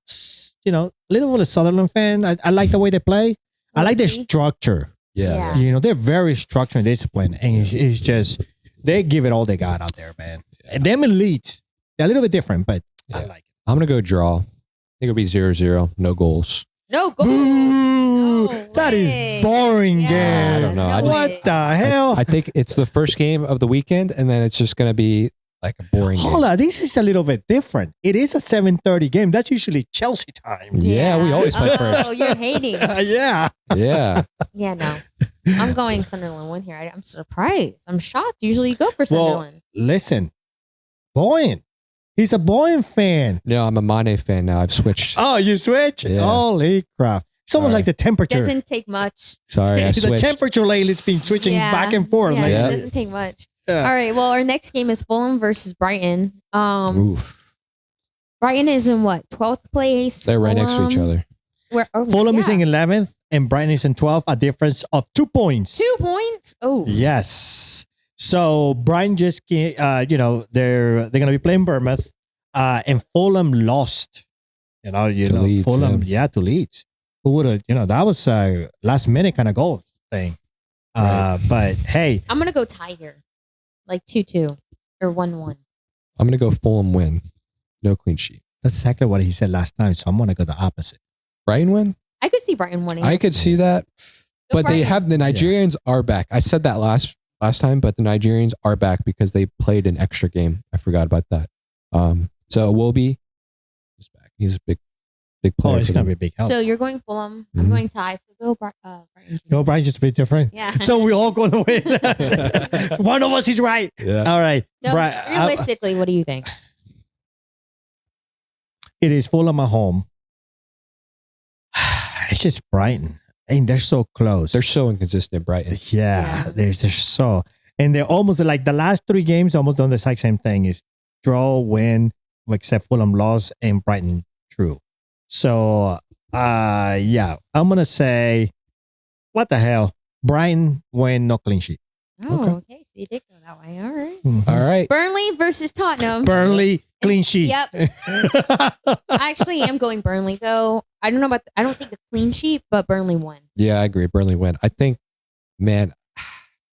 little bit of Sutherland fan. I like the way they play. I like their Lucky. structure. Yeah. They're very structured and disciplined, and it's just they give it all they got out there, man. And them elite, they're a little bit different, but I Yeah. like it. I'm going to go draw. I think it'll be 0-0. No goals. No goals. Boo! No That is way. boring Yeah, game. I don't know. I just- What the hell? I think it's the first game of the weekend, and then it's just going to be like a boring game. Hold on, this is a little bit different. It is a 7:30 game. That's usually Chelsea time. Yeah, we always play Oh, first. you're hating. Yeah. Yeah. Yeah, no. I'm going Sunderland win here. I'm surprised. I'm shocked. Usually you go for Well, Sunderland. listen, Boyan. He's a Boyan fan. No, I'm a Mane fan now. I've switched. Oh, you switch? Yeah. Holy crap. It's almost Sorry. like the temperature. Doesn't take much. Sorry, I the switched. temperature lately has been switching Yeah. back and forth. Yeah, like, it doesn't take much. All right. Well, our next game is Fulham versus Brighton. Oof. Brighton is in what, 12th place? They're right next to each other. Fulham is in 11th and Brighton is in 12th, a difference of 2 points. 2 points? Oh. Yes. So Brighton just they're going to be playing Bournemouth, and Fulham lost. Leeds, Fulham, to Leeds. Who would have, that was a last minute kind of goal thing. Right. But hey, I'm gonna go tie here, like 2-2 or 1-1. I'm going to go Fulham win. No clean sheet. that's exactly what he said last time. So I'm going to go the opposite. Brighton win? I could see Brighton winning. I could see that. Go But they Brighton. have the Nigerians are back. I said that last time, but the Nigerians are back because they played an extra game. I forgot about that. So Iwobi is back. He's a big player. Oh, it's for going to them. be a big help. So you're going Fulham. I'm Mhm. going tie. So go Brighton. Go Brighton, just a bit different. Yeah. So we all going to win. One of us is right. Yeah. All right. No, realistically, what do you think? It is Fulham at home. It's just Brighton. And they're so close. They're so inconsistent, Brighton. Yeah, they're so, and they're almost like the last 3 games almost done the exact same thing. Is draw, win, except Fulham lost and Brighton drew. So, I'm gonna say, what the hell, Brighton win, no clean sheet. Oh, okay. So you did go that way. All right. All right. Burnley versus Tottenham. Burnley clean sheet. Yep. I actually am going Burnley though. I don't know about. I don't think a clean sheet, but Burnley won. Yeah, I agree. Burnley win. I think, man,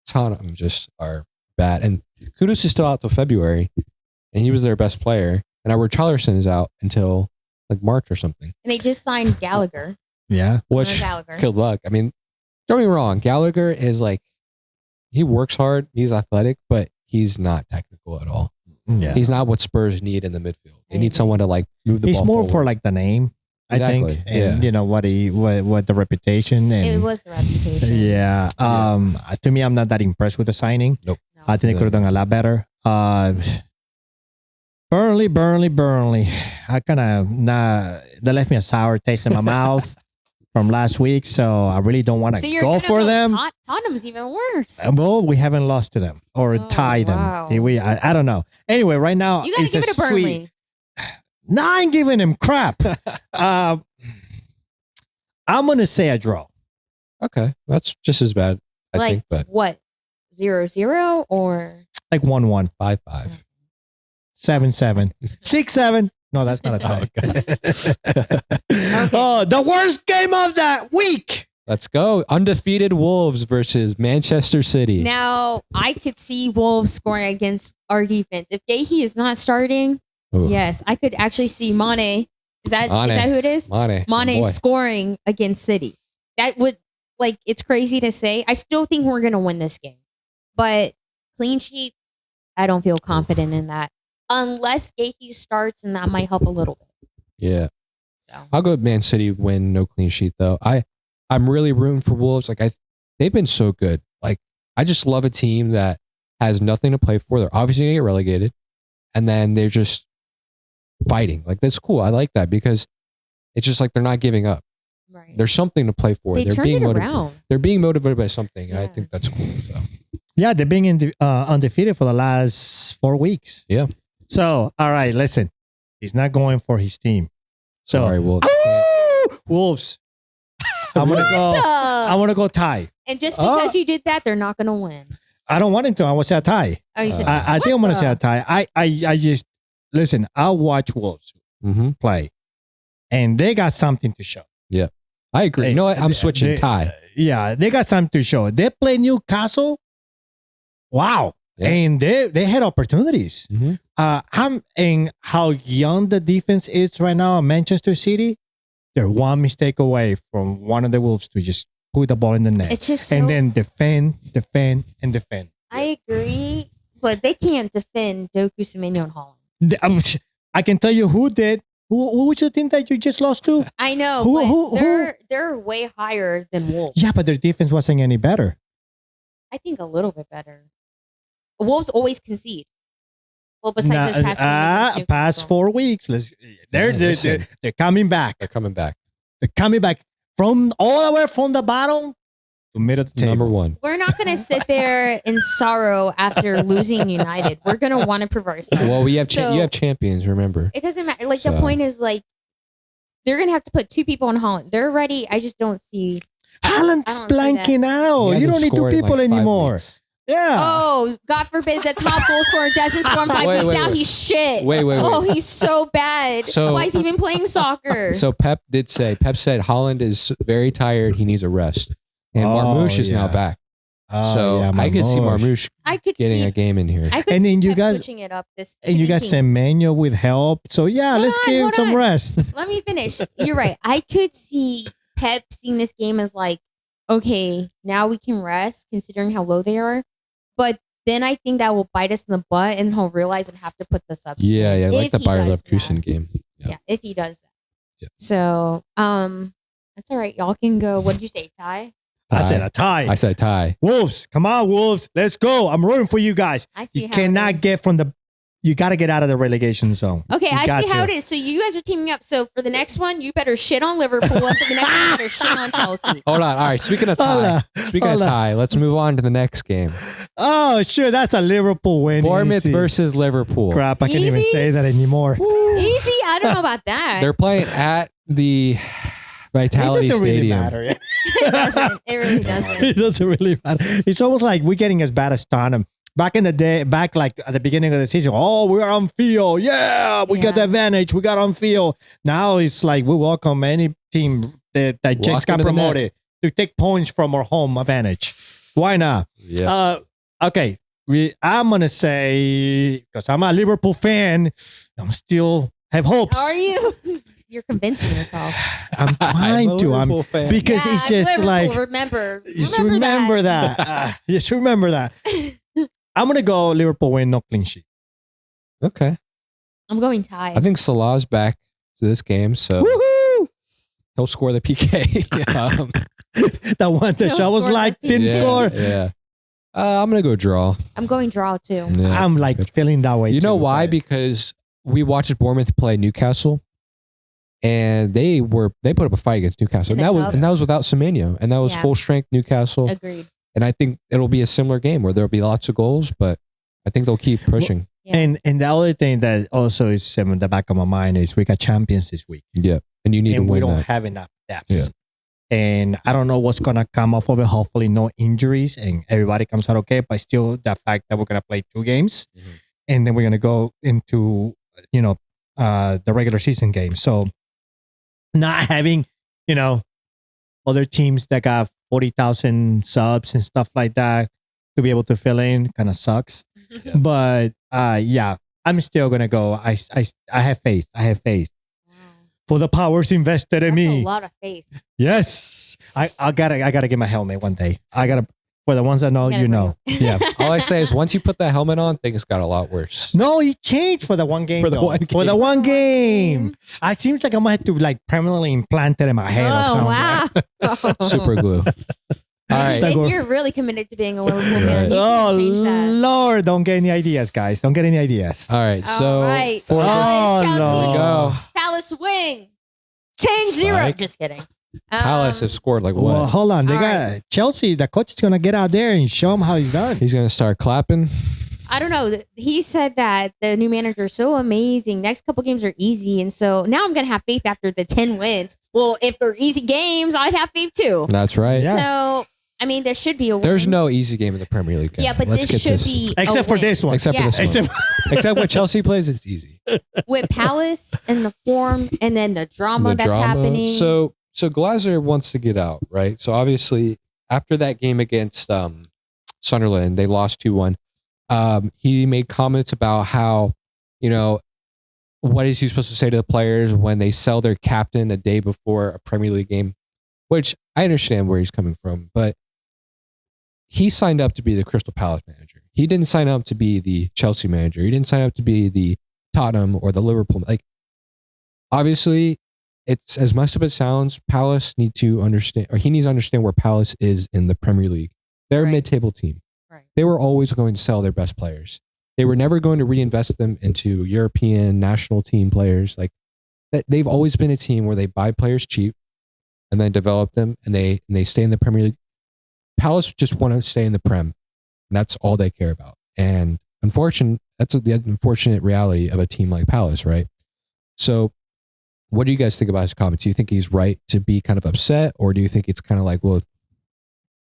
Tottenham just are bad. And Kudus is still out till February, and he was their best player. And our Richarlison is out until like March or something. And they just signed Gallagher. Yeah. Which, Gallagher. good luck. I mean, don't get me wrong. Gallagher is like, he works hard. He's athletic, but he's not technical at all. Yeah. He's not what Spurs need in the midfield. They I need agree. someone to like move the He's ball more forward. for like the name, I think, Exactly, and yeah. what the reputation and It was the reputation. yeah. To me, I'm not that impressed with the signing. Nope. No. I think they could have done a lot better. Burnley. I kind of they left me a sour taste in my mouth from last week, so I really don't want So to you're go gonna for them. Tottenham's even worse. Well, we haven't lost to them or Oh, tied them. wow. Did we? I don't know. Anyway, right now You gotta it's give a it to Burnley. sweet. No, I ain't giving him crap. I'm gonna say a draw. Okay, that's just as bad, I Like think. But what? 0-0 or Like 1-1, 5-5. 7-7, 6-7. No, that's not a tie. Oh, the worst game of that week. Let's go. Undefeated Wolves versus Manchester City. now I could see Wolves scoring against our defense. If Gahey is not starting, Ooh. yes, I could actually see Mane. Is that who it is? Mane. my Mane boy. scoring against City. That would, like, it's crazy to say. I still think we're gonna win this game, but clean sheet, I don't feel confident in that unless Gahey starts, and that might help a little bit. Yeah. So I'll go with Man City win, no clean sheet though. I'm really rooting for Wolves. Like they've been so good. Like I just love a team that has nothing to play for. They're obviously gonna get relegated, and then they're just fighting. Like that's cool. I like that because it's just like they're not giving up. right, There's something to play for. they They're turned being it motivated. around. They're being motivated by something. And I Yeah. think that's cool. So Yeah, they're being undefeated for the last 4 weeks. Yeah. So, all right, listen. He's not going for his team. So, sorry, Wolves. Wolves. I'm gonna go. I want to go tie. And just because you did that, they're not gonna win. I don't want him to. I want to say a tie. Oh, you said I think I'm gonna say a tie. I just listen. I watch Wolves Mm-hmm. play, and they got something to show. I agree. You know what? I'm switching tie. Yeah, they got something to show. They play Newcastle. Wow. Yeah. And they had opportunities. Mm-hmm. And how young the defense is right now at Manchester City, they're one mistake away from one of the Wolves to just put the ball in the net. it's just so, And then defend. I agree, but they can't defend Doku, Semenyo, and Holland. I can tell you who did. Who was the team that you just lost to? I know, Who- but they're way higher than Wolves. Yeah, but their defense wasn't any better. I think a little bit better. Wolves always concede. Well, besides this past game against past Newcastle. 4 weeks. They're listen. they're coming back. They're coming back. They're coming back from all the way from the bottom to middle of the table. Number one. We're not going to sit there in sorrow after losing United. We're going to want to prove ourselves. Well, we have So- you have champions. Remember. It doesn't matter. Like, the So- point is, like, they're going to have to put 2 people on Holland. They're ready. I just don't see. Haaland's I don't see blanking out. He You hasn't don't need 2 scored in, people like, 5 anymore. weeks. Yeah. Oh, God forbid the top goal scorer doesn't score in 5 Wait, weeks. wait, Now wait. he's shit. Wait. Oh, he's so bad. So- Why is he even playing soccer? So Pep said Haaland is very tired. He needs a rest. And Oh, Marmouche is now yeah. back. Oh, So yeah, I could see Marmouche. Marmouche I could getting see. a game in here. I could And see then you Pep guys- switching it up. This And you got team. Semenyo with help. So yeah, Hold let's on, give him hold some on. rest. Let me finish. You're right. I could see Pep seeing this game as like, okay, now we can rest considering how low they are. But then I think that will bite us in the butt and he'll realize and have to put the subs. Yeah, in like if the he Bayer does Leverkusen that. game. Yeah, if he does that. Yeah. So, that's all right. Y'all can go. What did you say, Ty? I said a tie. I said tie. Wolves, come on, Wolves. Let's go. I'm rooting for you guys. I see You how cannot it is. get from the. You got to get out of the relegation zone. Okay, You I got see how to. it is. So you guys are teaming up. So for the next one, you better shit on Liverpool. And for the next one, you better shit on Chelsea. Hold on. All right. Speaking of tie, Hola. speaking of Hola. tie, let's move on to the next game. Oh, sure. That's a Liverpool win. Bournemouth Easy. versus Liverpool. Crap, I can't even Easy? say that anymore. Easy. I don't know about that. They're playing at the It Vitality doesn't really Stadium. matter. It doesn't. It really doesn't. It doesn't really matter. It's almost like we're getting as bad as Tottenham. Back in the day, back like at the beginning of the season, oh, we're on field. Yeah, we got the Yeah. advantage. We got on field. Now it's like we welcome any team that just Walk got into the net. promoted to take points from our home advantage. Why not? Yeah. Okay. I'm going to say, because I'm a Liverpool fan, I'm still have hopes. Are you? You're convincing yourself. I'm trying a to. Liverpool fan. Because Yeah, it's just Liverpool, like, remember just remember that. Just remember that. I'm going to go Liverpool win, no clean sheet. Okay. I'm going tie. I think Salah's back to this game, so Woohoo! he'll score the PK. That one the He'll show was score like, the didn't PK. score. Yeah. I'm gonna go draw. I'm going draw too. Yeah. I'm like feeling that way You know too, why? but- Because we watched Bournemouth play Newcastle, and they put up a fight against Newcastle, In and the that was cup. and that was without Semenyo, and that was Yeah. full strength Newcastle. Agreed. And I think it'll be a similar game where there'll be lots of goals, but I think they'll keep pushing. Yeah. And the other thing that also is in the back of my mind is we got champions this week. Yeah, and you need And to we win don't that. have enough depth. Yeah. And I don't know what's gonna come off of it. Hopefully, no injuries and everybody comes out okay. But still, the fact that we're gonna play 2 games, Mhm. and then we're gonna go into the regular season game. So not having other teams that got 40,000 subs and stuff like that to be able to fill in kind of sucks. Yeah. But yeah, I'm still gonna go. I have faith. I have faith Wow. for the powers invested in That's a me. lot of faith. Yes, I gotta get my helmet one day. I gotta, for the ones that know, You gotta you bring know. it. Yeah. All I say is once you put that helmet on, things got a lot worse. No, he changed for the one game. For the though. one For the game. one game. It seems like I might have to like permanently implant it in my head or Oh something. wow! Super glue. All right. And you're really committed to being a Liverpool fan. You Oh can't change that. Lord! Don't get any ideas, guys. Don't get any ideas. All right. So All right. for Oh, Chelsea. Lord. go. Palace win 10-0. Psych. Just kidding. Palace have scored like what? Well, hold on. They All got right. Chelsea. The coach is gonna get out there and show him how he's done. He's gonna start clapping. I don't know. He said that the new manager is so amazing. Next couple games are easy. And so now I'm going to have faith after the 10 wins. Well, if they're easy games, I'd have faith too. That's right. Yeah. So, I mean, this should be a win. There's no easy game in the Premier League. Yeah, but Let's this get should this. be a Except for win. this one. Except Yeah. for this one. Except Except when Chelsea plays, it's easy. With Palace and the form and then the drama that's happening. So Glazer wants to get out, right? So obviously, after that game against Sunderland, they lost 2-1. He made comments about how, what is he supposed to say to the players when they sell their captain a day before a Premier League game? Which I understand where he's coming from, but he signed up to be the Crystal Palace manager. He didn't sign up to be the Chelsea manager. He didn't sign up to be the Tottenham or the Liverpool. Like, obviously, it's as much as it sounds, Palace need to understand, or he needs to understand where Palace is in the Premier League. They're a Right. mid-table team. Right. They were always going to sell their best players. They were never going to reinvest them into European national team players. Like, they've always been a team where they buy players cheap and then develop them, and they stay in the Premier League. Palace just want to stay in the Prem. That's all they care about. And that's the unfortunate reality of a team like Palace, right? So what do you guys think about his comments? Do you think he's right to be kind of upset, or do you think it's kind of like, well,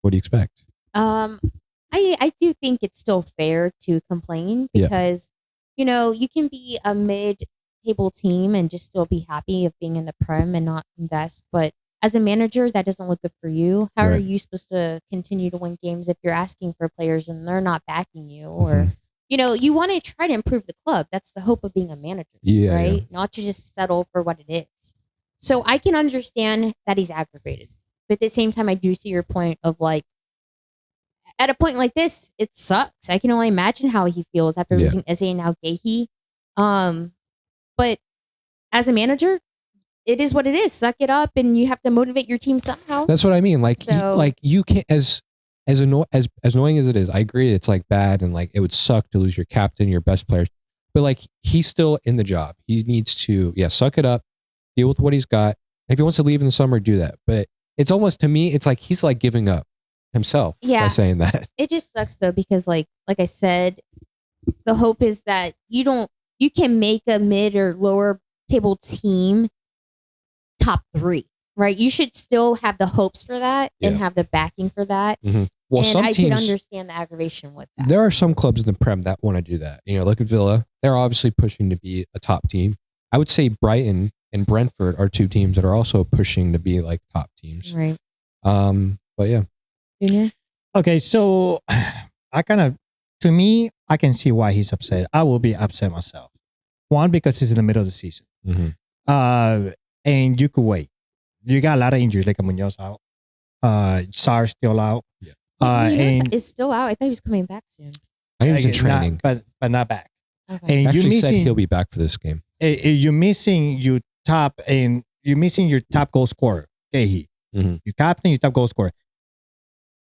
what do you expect? I do think it's still fair to complain because, you know, you can be a mid-table team and just still be happy of being in the Prem and not invest. But as a manager, that doesn't look good for you. How are you supposed to continue to win games if you're asking for players and they're not backing you? Or, you know, you want to try to improve the club. That's the hope of being a manager, right? Not to just settle for what it is. So I can understand that he's aggravated. But at the same time, I do see your point of like, at a point like this, it sucks. I can only imagine how he feels after losing Eze and now Gehi. But as a manager, it is what it is. Suck it up, and you have to motivate your team somehow. That's what I mean. Like, you can't as annoying as it is. I agree, it's like bad, and like it would suck to lose your captain, your best players. But like he's still in the job. He needs to suck it up, deal with what he's got. And if he wants to leave in the summer, do that. But it's almost, to me, it's like he's like giving up himself by saying that. It just sucks though, because like I said, the hope is that you can make a mid or lower table team top 3, right? You should still have the hopes for that and have the backing for that. Well, and some I teams, can understand the aggravation with that. There are some clubs in the Prem that want to do that. You know, look at Villa. They're obviously pushing to be a top team. I would say Brighton and Brentford are 2 teams that are also pushing to be like top teams. Right. But yeah. Junior? Okay, so to me, I can see why he's upset. I will be upset myself. One, because it's in the middle of the season. And you could wait. You got a lot of injuries, like Munoz out. Sar's still out. Munoz is still out. I thought he was coming back soon. I think he was in training. But not back. Okay. And Actually said he'll be back for this game. You're missing your top goal scorer, Gehi. Your captain, your top goal scorer.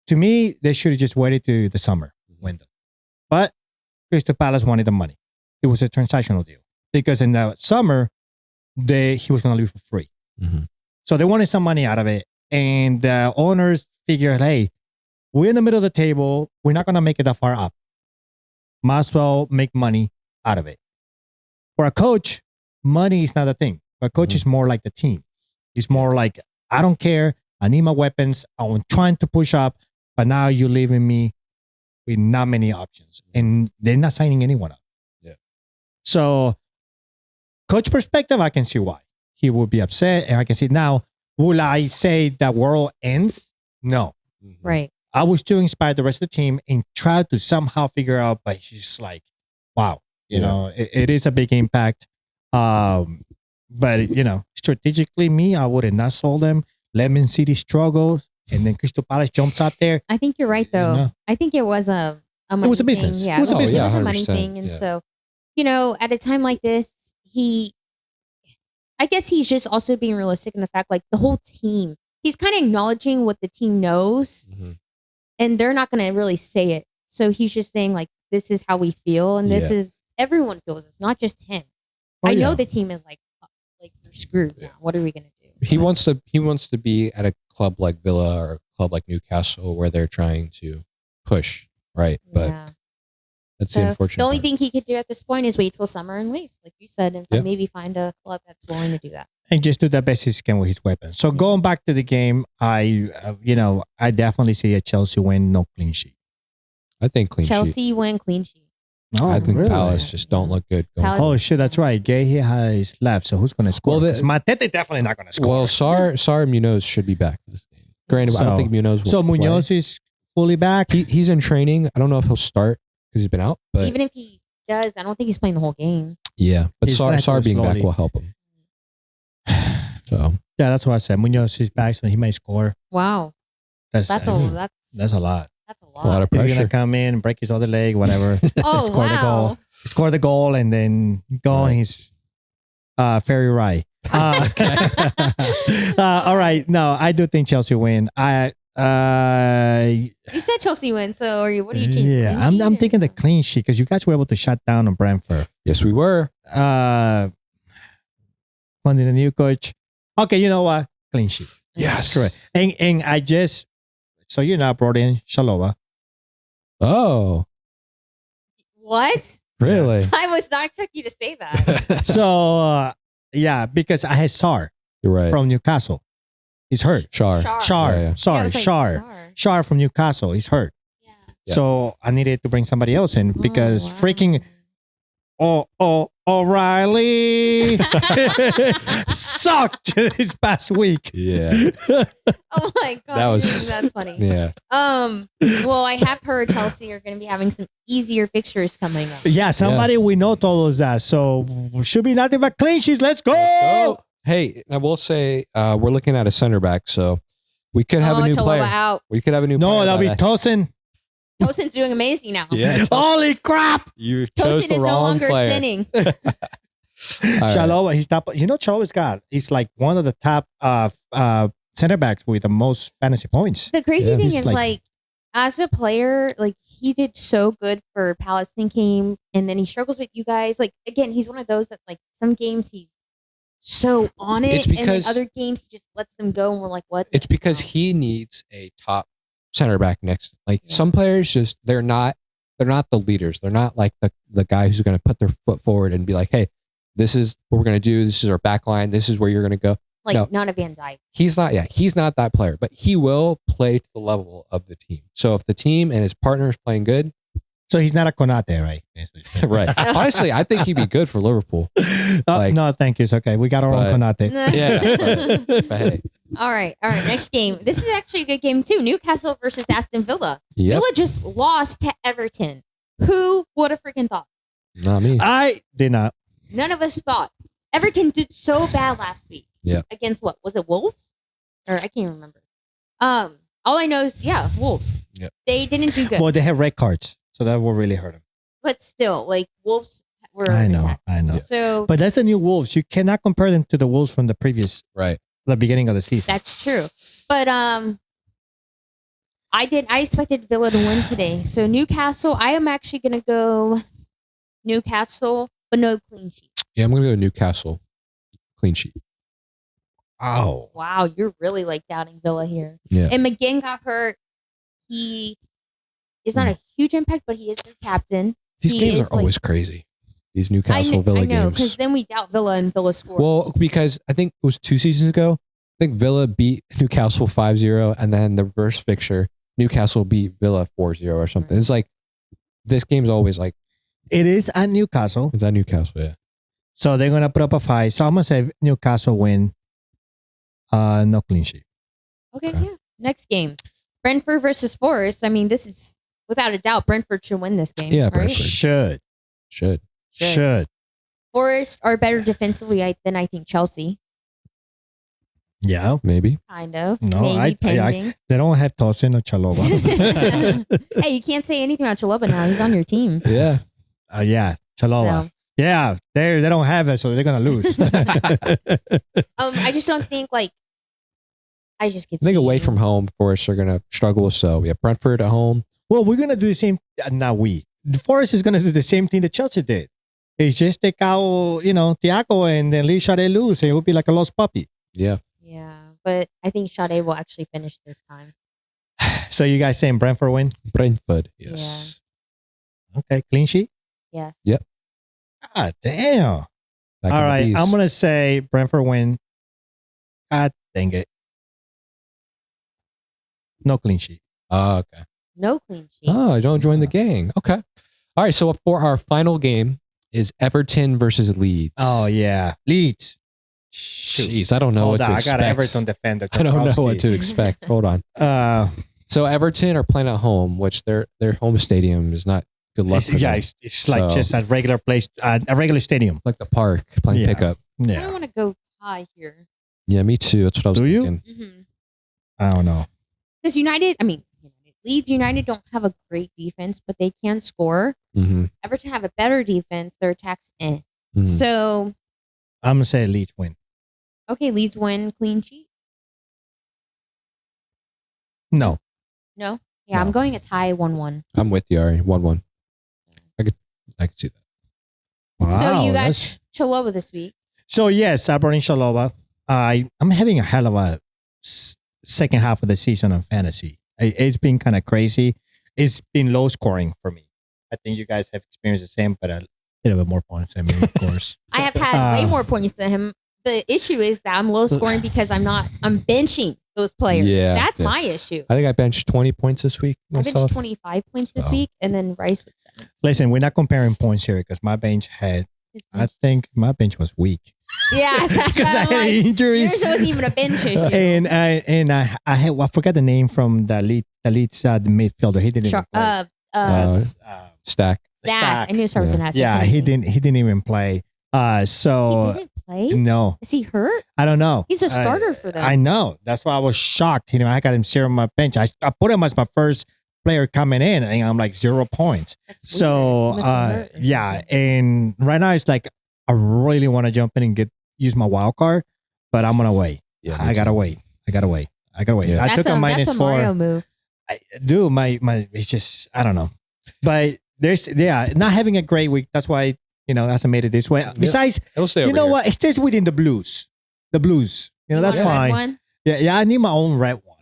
To me, they should have just waited to the summer window. But Crystal Palace wanted the money. It was a transactional deal because in the summer, he was going to leave for free. So they wanted some money out of it. And the owners figured, hey, we're in the middle of the table. We're not going to make it that far up. Might as well make money out of it. For a coach, money is not a thing. A coach is more like the team. It's more like, I don't care. I need my weapons. I'm trying to push up. But now you're leaving me with not many options. And they're not signing anyone up. Yeah. So, coach perspective, I can see why. He would be upset. And I can see now, will I say that world ends? No. Right. I will still inspire the rest of the team and try to somehow figure out, but it's just like, wow. You know, it is a big impact. But, you know, strategically, I would have not sold them. Lemon City struggles. And then Crystal Palace jumps out there. I think you're right, though. No. I think it was a money It was a business. thing. Yeah, It was a business. It was a 100%, money thing. And so, you know, at a time like this, I guess he's just also being realistic in the fact, like, the whole team, he's kind of acknowledging what the team knows, and they're not going to really say it. So he's just saying, like, this is how we feel, and this is, everyone feels this, not just him. I know the team is like we're screwed now. What are we going to do? He wants to be at a club like Villa or a club like Newcastle where they're trying to push, right? But that's the unfortunate. The only part. thing he could do at this point is wait till summer and leave, like you said, and maybe find a club that's willing to do that. And just do the best he can with his weapons. So going back to the game, I definitely see a Chelsea win, no clean sheet. I think clean sheet. Chelsea win clean sheet. Oh, I think really? Palace just don't look good. Oh shit, that's right. Gehi has left, so who's going to score? Well, Matete definitely not going to score. Well, Sar Munoz should be back for this game. Granted, I don't think Munoz will So Munoz is fully back. He's in training. I don't know if he'll start because he's been out. But even if he does, I don't think he's playing the whole game. Yeah, but He's Sar being slowly. back will help him. So Yeah, that's what I said. Munoz is back, so he may score. Wow, that's a lot. That's a lot. That's a a lot of He's pressure. gonna come in, break his other leg, whatever. Oh score the goal. wow. Score the goal, and then go on. Right. He's very right. All right. No, I do think Chelsea win. You said Chelsea win, so what are you team? Yeah, I'm thinking the clean sheet because you guys were able to shut down on Brentford. Yes, we were. Finding a new coach. Okay, you know what? Clean sheet. Yes. Correct. And I just So you now brought in Shalova. Oh, What? really? I was not expecting you to say that. So yeah, because I had Sar You're right. from Newcastle. He's hurt. Shar. Shar. Yeah, yeah. Yeah, I Sorry, was like, Shar. Shar. Shar from Newcastle. He's hurt. Yeah. Yeah. So I needed to bring somebody else in because wow. freaking O'Reilly sucked this past week. Yeah. Oh my god, That was- that's funny. Yeah. Well, I have heard Chelsea are going to be having some easier fixtures coming up. Yeah, somebody we know told us that. So should be nothing but clean sheets. Let's go. Hey, I will say we're looking at a center back, so we could have a new Chalova player. out. We could have a new No, player. that'll be by that. Tosin. Tosin's doing amazing now. Yeah. Holy crap. You chose Tosin the is no wrong longer player. sinning. All right. Shalova, he's top. You know, Chalova's got. He's like one of the top center backs with the most fantasy points. The crazy Yeah. thing He's is, like- like, as a player, like, he did so good for Palestine game, and then he struggles with you guys. Like, again, he's one of those that, like, some games he's so on it, It's and then because- other games he just lets them go, and we're like, what? It's because No. he needs a top center back next. Like Yeah. some players, just they're not the leaders. They're not like the guy who's going to put their foot forward and be like, hey, this is what we're going to do. This is our back line. This is where you're going to go. Like, no. not a Van Dyke. He's not. Yeah, he's not that player, but he will play to the level of the team. So if the team and his partner is playing good, So he's not a Konate, right? right? Honestly, I think he'd be good for Liverpool. Like- no, thank you. It's okay. We got our own But- Konate. Yeah, but hey, All right. Next game. This is actually a good game too. Newcastle versus Aston Villa. yep, Villa just lost to Everton. Who would have freaking thought? not me. I did not. None of us thought. Everton did so bad last week. Yeah. Against what? Was it Wolves? Or I can't remember. All I know is Wolves. Yep. They didn't do good. Well, they had red cards, so that will really hurt him. But still, like, Wolves were I know. attacked. I know. So But that's the new Wolves. You cannot compare them to the Wolves from the Right. the beginning of the season. that's true. But I expected Villa to win today. So Newcastle, I am actually gonna go Newcastle, but no clean sheet. Yeah, I'm gonna go Newcastle. Clean sheet. Oh. Wow, you're really like doubting Villa here. Yeah. And McGinn got hurt. He is not a huge impact, but he is their captain. These He games is, are always crazy. These Newcastle I Villa know, because games. then we doubt Villa and Villa scores. Well, because I think it was 2 seasons ago. I think Villa beat Newcastle 5-0, and then the reverse fixture, Newcastle beat Villa 4-0 or something. It's like this game's always like It is at Newcastle, it's at Newcastle. Yeah. so they're gonna put up a fight. So I'm gonna say Newcastle win. No clean sheet. Okay, Okay. yeah. Next game. Brentford versus Forest. I mean, this is without a doubt Brentford should win this game. Yeah, right? Brentford. Should. Should. Should. Forest are better defensively than I think Chelsea. Yeah. Maybe. Kind of. No, Maybe I- pending. They don't have Tosin or Chalova. Hey, you can't say anything about Chalobah now. He's on your team. Yeah. Yeah, Chalova. So, Yeah, they don't have it, so they're gonna lose. I just don't think like I just get I think away from home, Forest are gonna struggle. So we have Brentford at home. Well, we're gonna do the same. Not we. The Forest is gonna do the same thing that Chelsea did. It's just take out, Thiago and then leave Sade loose, and it will be like a lost puppy. Yeah. Yeah, but I think Sade will actually finish this time. So you guys saying Brentford win? Brentford. Yes. Okay, clean sheet. Yes. Yep. God damn. Back All in the right, bees. I'm gonna say Brentford win. God dang it. No clean sheet. Oh, okay. No clean sheet. Oh, don't join the gang. Okay. All right. So for our final game is Everton versus Leeds. Oh yeah, Leeds. Shoot. Jeez, I don't know Hold what on, to I expect. got Everton defender. I don't know what Tarkowski. to expect. Hold on. So Everton are playing at home, which their home stadium is not good luck. For them. It's like So- just a regular place, a regular stadium. Like the park playing Yeah. pickup. I Yeah, don't want to go tie here. Yeah, me too. That's what I was Do you? thinking. Mm-hmm. I don't know. Because Leeds United don't have a great defense, but they can score. Mm-hmm. Everton have a better defense. Their attacks, Mm-hmm. So, I'm gonna say Leeds win. okay, Leeds win clean sheet. No, No? Yeah, No. I'm going a tie 1-1. I'm with you, Ari. 1-1. I could see that. So you got that's- Chalobah this week. So yes, I brought in Shalova. I'm having a hell of a second half of the season on fantasy. It's been kind of crazy. It's been low scoring for me. I think you guys have experienced the same, but a little bit more points than me, of course. I have had way more points than him. The issue is that I'm low scoring because I'm benching those players. Yeah, That's yeah. my issue. I think I benched 20 points this week. I benched myself. 25 points this Oh. week, and then Rice with 7. Listen, we're not comparing points here because my bench had, I think my bench was weak. Yeah, Because I I'm had like, injuries. yours wasn't even a bench issue. And I forgot the name from the lead midfielder. He didn't even play. Stack. Zach. I knew it started with an S. Yeah, he didn't even play. So He didn't play? no, Is he hurt? I don't know. He's a starter for them. I know. That's why I was shocked. I got him 0 on my bench. I put him as my first player coming in, and I'm like 0 points. That's So weird. He must be hurt or yeah, something. and right now it's like I really want to jump in and use my wild card, but I'm gonna wait. Yeah, I gotta wait. I gotta wait. Yeah. I took a minus that's a 4. Mario move. Dude, my it's just I don't know. But there's not having a great week. That's why hasn't made it this way. Besides, It'll stay you over know here. what? It stays within the blues. The blues. That's want a red fine. one? Yeah, I need my own red one.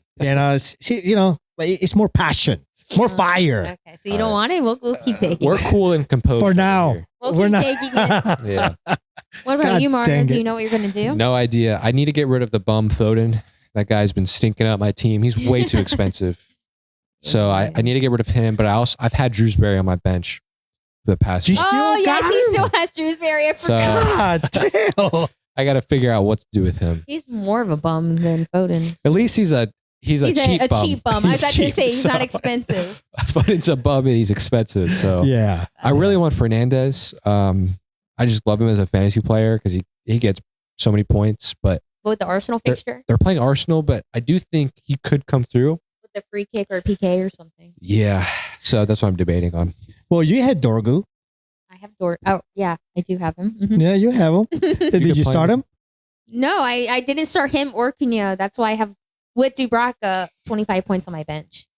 It's more passion, more fire. Okay, so you don't want it? We'll keep taking We're it. cool and composed. For over now. here. We'll We're keep not. taking it. Yeah. What about God you, Mario? dang Do it. you know what you're going to do? No idea. I need to get rid of the bum Foden. That guy's been stinking up my team. He's way too expensive. So I need to get rid of him. But I've had Drewsbury on my bench for the past. You year. still Oh, yes, got he him? still has Drewsbury. I So- forgot. God damn. I got to figure out what to do with him. He's more of a bum than Foden. At least he's a He's cheap a bum. cheap bum. I was He's about to cheap, say he's so- not expensive. Foden's a bum and he's expensive. So Yeah. I really want Fernandez. I just love him as a fantasy player because he gets so many points. But But with the Arsenal fixture, they're playing Arsenal, but I do think he could come through. with the free kick or a PK or something. Yeah. So that's what I'm debating on. Well, you had Dorgu. I have Oh, yeah, I do have him. Mhm. Yeah, you have him. could Did you play start him. him? No, I didn't start him or Cunha. That's why I have with Dubravka 25 points on my bench.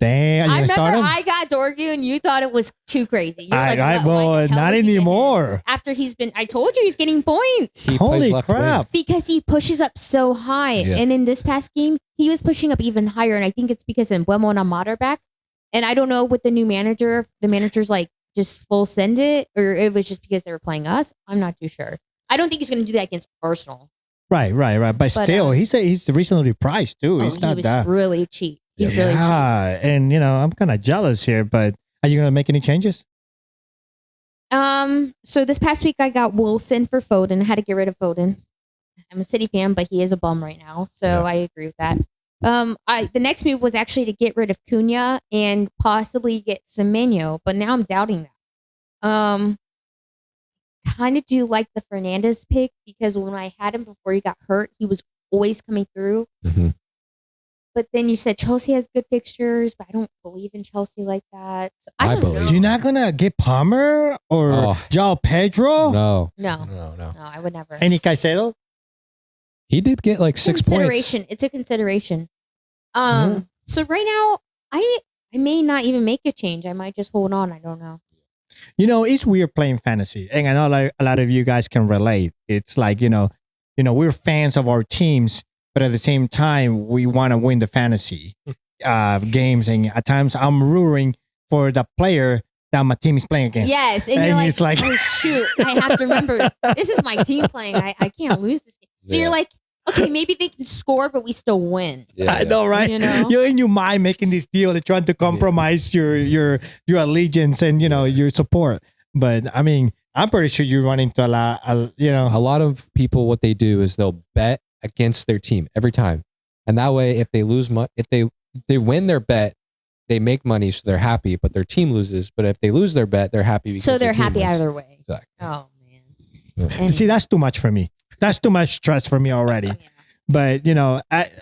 Damn, you I gonna start remember him? I got Dorgu and you thought it was too crazy. You're like, I "What- why the well, hell not would you get him?" anymore. After I told you he's getting points. He plays Holy left wing. crap. Because he pushes up so high. Yeah. And in this past game, he was pushing up even higher. And I think it's because Embuemo and Amad are back. And I don't know with the new manager, if the manager's like just full send it or it was just because they were playing us. I'm not too sure. I don't think he's going to do that against Arsenal. Right. But still, he's reasonably priced too. He's he not was that. really cheap. He's Yeah. really cheap. Yeah, and I'm kind of jealous here. But are you gonna make any changes? So this past week I got Wilson for Foden. I had to get rid of Foden. I'm a City fan, but he is a bum right now, so Yeah. I agree with that. The next move was actually to get rid of Cunha and possibly get Semenyo, but now I'm doubting that. Kind of do like the Fernandez pick because when I had him before he got hurt, he was always coming through. Mhm. But then you said Chelsea has good fixtures, but I don't believe in Chelsea like that. So I I don't believe. know. You're not gonna get Palmer or Oh. João Pedro? No. No, No. I would never. Any Caicedo? He did get like 6 points. Consideration. It's a consideration. Mm-hmm. So right now, I may not even make a change. I might just hold on. I don't know. It's weird playing fantasy, and I know like a lot of you guys can relate. It's like we're fans of our teams, but at the same time, we want to win the fantasy games, and at times I'm rooting for the player that my team is playing against. Yes, and And you're it's like, like- oh shoot, I have to remember this is my team playing. I can't lose this game. So Yeah. you're like, okay, maybe they can score, but we still win. Yeah, I know, right? You know? You're in your mind making this deal and trying to compromise your allegiance and your support. But I mean, I'm pretty sure you run into a lot. A lot of people, what they do is they'll bet against their team every time, and that way, if they lose money, if they win their bet, they make money, so they're happy. But their team loses. But if they lose their bet, they're happy. Because So their they're team happy wins. either way. Exactly. Oh man. Yeah. And- See, that's too much for me. That's too much stress for me already. yeah. But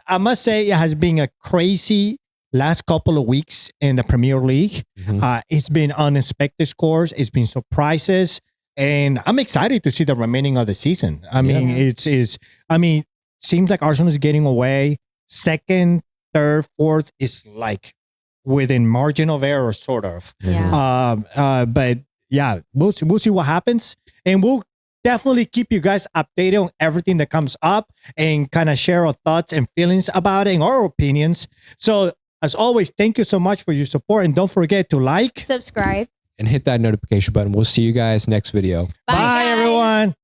I must say it has been a crazy last couple of weeks in the Premier League. Mhm. It's been unexpected scores. It's been surprises, and I'm excited to see the remaining of the season. I mean, Yeah. seems like Arsenal is getting away. Second, third, fourth is like within margin of error, sort of. Yeah. But yeah, we'll see what happens, and we'll definitely keep you guys updated on everything that comes up and kind of share our thoughts and feelings about it and our opinions. So As always, thank you so much for your support. And don't forget to like, subscribe, and hit that notification button. We'll see you guys next video. Bye guys. everyone.